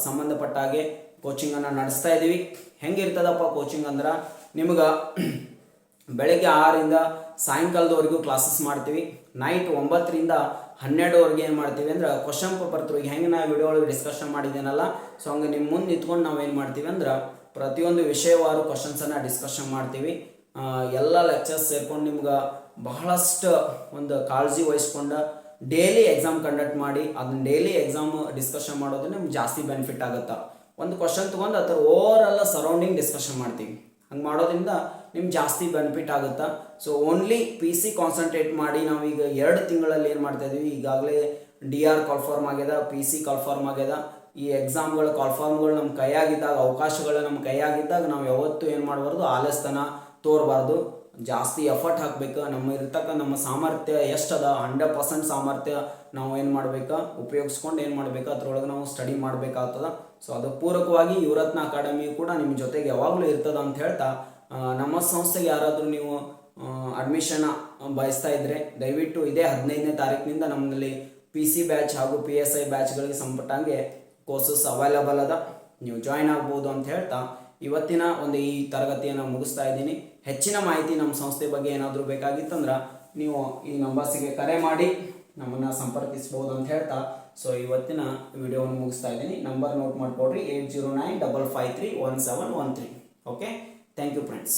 ಸಂಬಂಧಪಟ್ಟ ಹಾಗೆ ಕೋಚಿಂಗನ್ನು ನಡೆಸ್ತಾ ಇದ್ದೀವಿ. ಹೆಂಗಿರ್ತದಪ್ಪ ಕೋಚಿಂಗ್ ಅಂದ್ರೆ, ನಿಮ್ಗೆ ಬೆಳಗ್ಗೆ 6ರಿಂದ ಸಾಯಂಕಾಲದವರೆಗೂ ಕ್ಲಾಸಸ್ ಮಾಡ್ತೀವಿ. ನೈಟ್ 9ರಿಂದ 12ವರೆಗೆ ಏನು ಮಾಡ್ತೀವಿ ಅಂದ್ರೆ ಕ್ವಶನ್ ಪೇಪರ್ ಥ್ರೂ. ಈಗ ಹೆಂಗೆ ನಾವು ವಿಡಿಯೋ ಒಳಗೆ ಡಿಸ್ಕಷನ್ ಮಾಡಿದ್ದೇನಲ್ಲ, ಸೊ ಹಂಗೆ ನಿಮ್ಮ ಮುಂದೆ ನಿಂತ್ಕೊಂಡು ನಾವೇನು ಮಾಡ್ತೀವಿ ಅಂದ್ರೆ ಪ್ರತಿಯೊಂದು ವಿಷಯವಾರು ಕ್ವಶನ್ಸನ್ನು ಡಿಸ್ಕಷನ್ ಮಾಡ್ತೀವಿ. ಎಲ್ಲ ಲೆಕ್ಚರ್ಸ್ ಸೇರ್ಕೊಂಡು ನಿಮ್ಗೆ ಬಹಳಷ್ಟು ಒಂದು ಕಾಳಜಿ ವಹಿಸ್ಕೊಂಡು ಡೈಲಿ ಎಕ್ಸಾಮ್ ಕಂಡಕ್ಟ್ ಮಾಡಿ ಅದನ್ನ ಡೈಲಿ ಎಕ್ಸಾಮ್ ಡಿಸ್ಕಷನ್ ಮಾಡೋದು ನಿಮ್ಗೆ ಜಾಸ್ತಿ ಬೆನಿಫಿಟ್ ಆಗುತ್ತೆ. ಒಂದು ಕ್ವಶನ್ ತೊಗೊಂಡು ಅದರ ಓವರ್ ಆಲ್ ಸರೌಂಡಿಂಗ್ ಡಿಸ್ಕಷನ್ ಮಾಡ್ತೀವಿ. ಹಂಗೆ ಮಾಡೋದ್ರಿಂದ ನಿಮ್ಗೆ ಜಾಸ್ತಿ ಬೆನಿಫಿಟ್ ಆಗುತ್ತಾ. So only P C concentrate ಮಾಡಿ ನಾವೀಗ 2 ತಿಂಗಳಲ್ಲಿ ಏನು ಮಾಡ್ತಾ ಇದೀವಿ, ಈಗಾಗಲೇ DR ಕಾಲ್ಫಾರ್ಮ್ ಆಗ್ಯದ, ಪಿ ಸಿ ಕಾಲ್ಫಾರ್ಮ್ ಆಗ್ಯದ. ಈ ಎಕ್ಸಾಮ್ಗಳು ಕಾಲ್ಫಾರ್ಮ್ಗಳು ನಮ್ಮ ಕೈಯಾಗಿದ್ದಾಗ, ಅವಕಾಶಗಳು ನಮ್ಮ ಕೈಯಾಗಿದ್ದಾಗ ನಾವು ಯಾವತ್ತೂ ಏನು ಮಾಡಬಾರ್ದು, ಆಲಸ್ಯತನ ತೋರಬಾರ್ದು. ಜಾಸ್ತಿ ಎಫರ್ಟ್ ಹಾಕಬೇಕು. ನಮ್ಮ ಸಾಮರ್ಥ್ಯ ಎಷ್ಟದ 100% ಸಾಮರ್ಥ್ಯ ನಾವು ಏನು ಮಾಡಬೇಕು, ಉಪಯೋಗಿಸ್ಕೊಂಡು ಏನು ಮಾಡಬೇಕು, ಅದರೊಳಗೆ ನಾವು ಸ್ಟಡಿ ಮಾಡಬೇಕಾಗ್ತದ. ಸೊ ಅದು ಪೂರಕವಾಗಿ ಯುವರತ್ನ ಅಕಾಡೆಮಿ ಕೂಡ ನಿಮ್ಮ ಜೊತೆಗೆ ಯಾವಾಗಲೂ ಇರ್ತದ ಅಂತ ಹೇಳ್ತಾ, ನಮ್ಮ ಸಂಸ್ಥೆಗೆ ಯಾರಾದರೂ ನೀವು ಅಡ್ಮಿಷನ್ ಬಯಸ್ತಾ ಇದ್ದರೆ ದಯವಿಟ್ಟು ಇದೇ 15ನೇ ತಾರೀಕಿನಿಂದ ನಮ್ಮಲ್ಲಿ PC ಬ್ಯಾಚ್ ಹಾಗೂ PSI ಬ್ಯಾಚ್ಗಳಿಗೆ ಸಂಪಟ್ಟಂಗೆ ಕೋರ್ಸಸ್ ಅವೈಲಬಲ್ ಅದ, ನೀವು ಜಾಯ್ನ್ ಆಗ್ಬೋದು ಅಂತ ಹೇಳ್ತಾ ಇವತ್ತಿನ ಈ ತರಗತಿಯನ್ನು ಮುಗಿಸ್ತಾ ಇದ್ದೀನಿ. ಹೆಚ್ಚಿನ ಮಾಹಿತಿ ನಮ್ಮ ಸಂಸ್ಥೆ ಬಗ್ಗೆ ಏನಾದರೂ ಬೇಕಾಗಿತ್ತಂದ್ರೆ ನೀವು ಈ ನಂಬರ್ಸಿಗೆ ಕರೆ ಮಾಡಿ ನಮ್ಮನ್ನು ಸಂಪರ್ಕಿಸ್ಬೋದು ಅಂತ ಹೇಳ್ತಾ, ಸೊ ಇವತ್ತಿನ ವಿಡಿಯೋವನ್ನು ಮುಗಿಸ್ತಾ ಇದ್ದೀನಿ. ನಂಬರ್ ನೋಟ್ ಮಾಡಿಕೊಡ್ರಿ, 8095531713. Okay, thank you friends.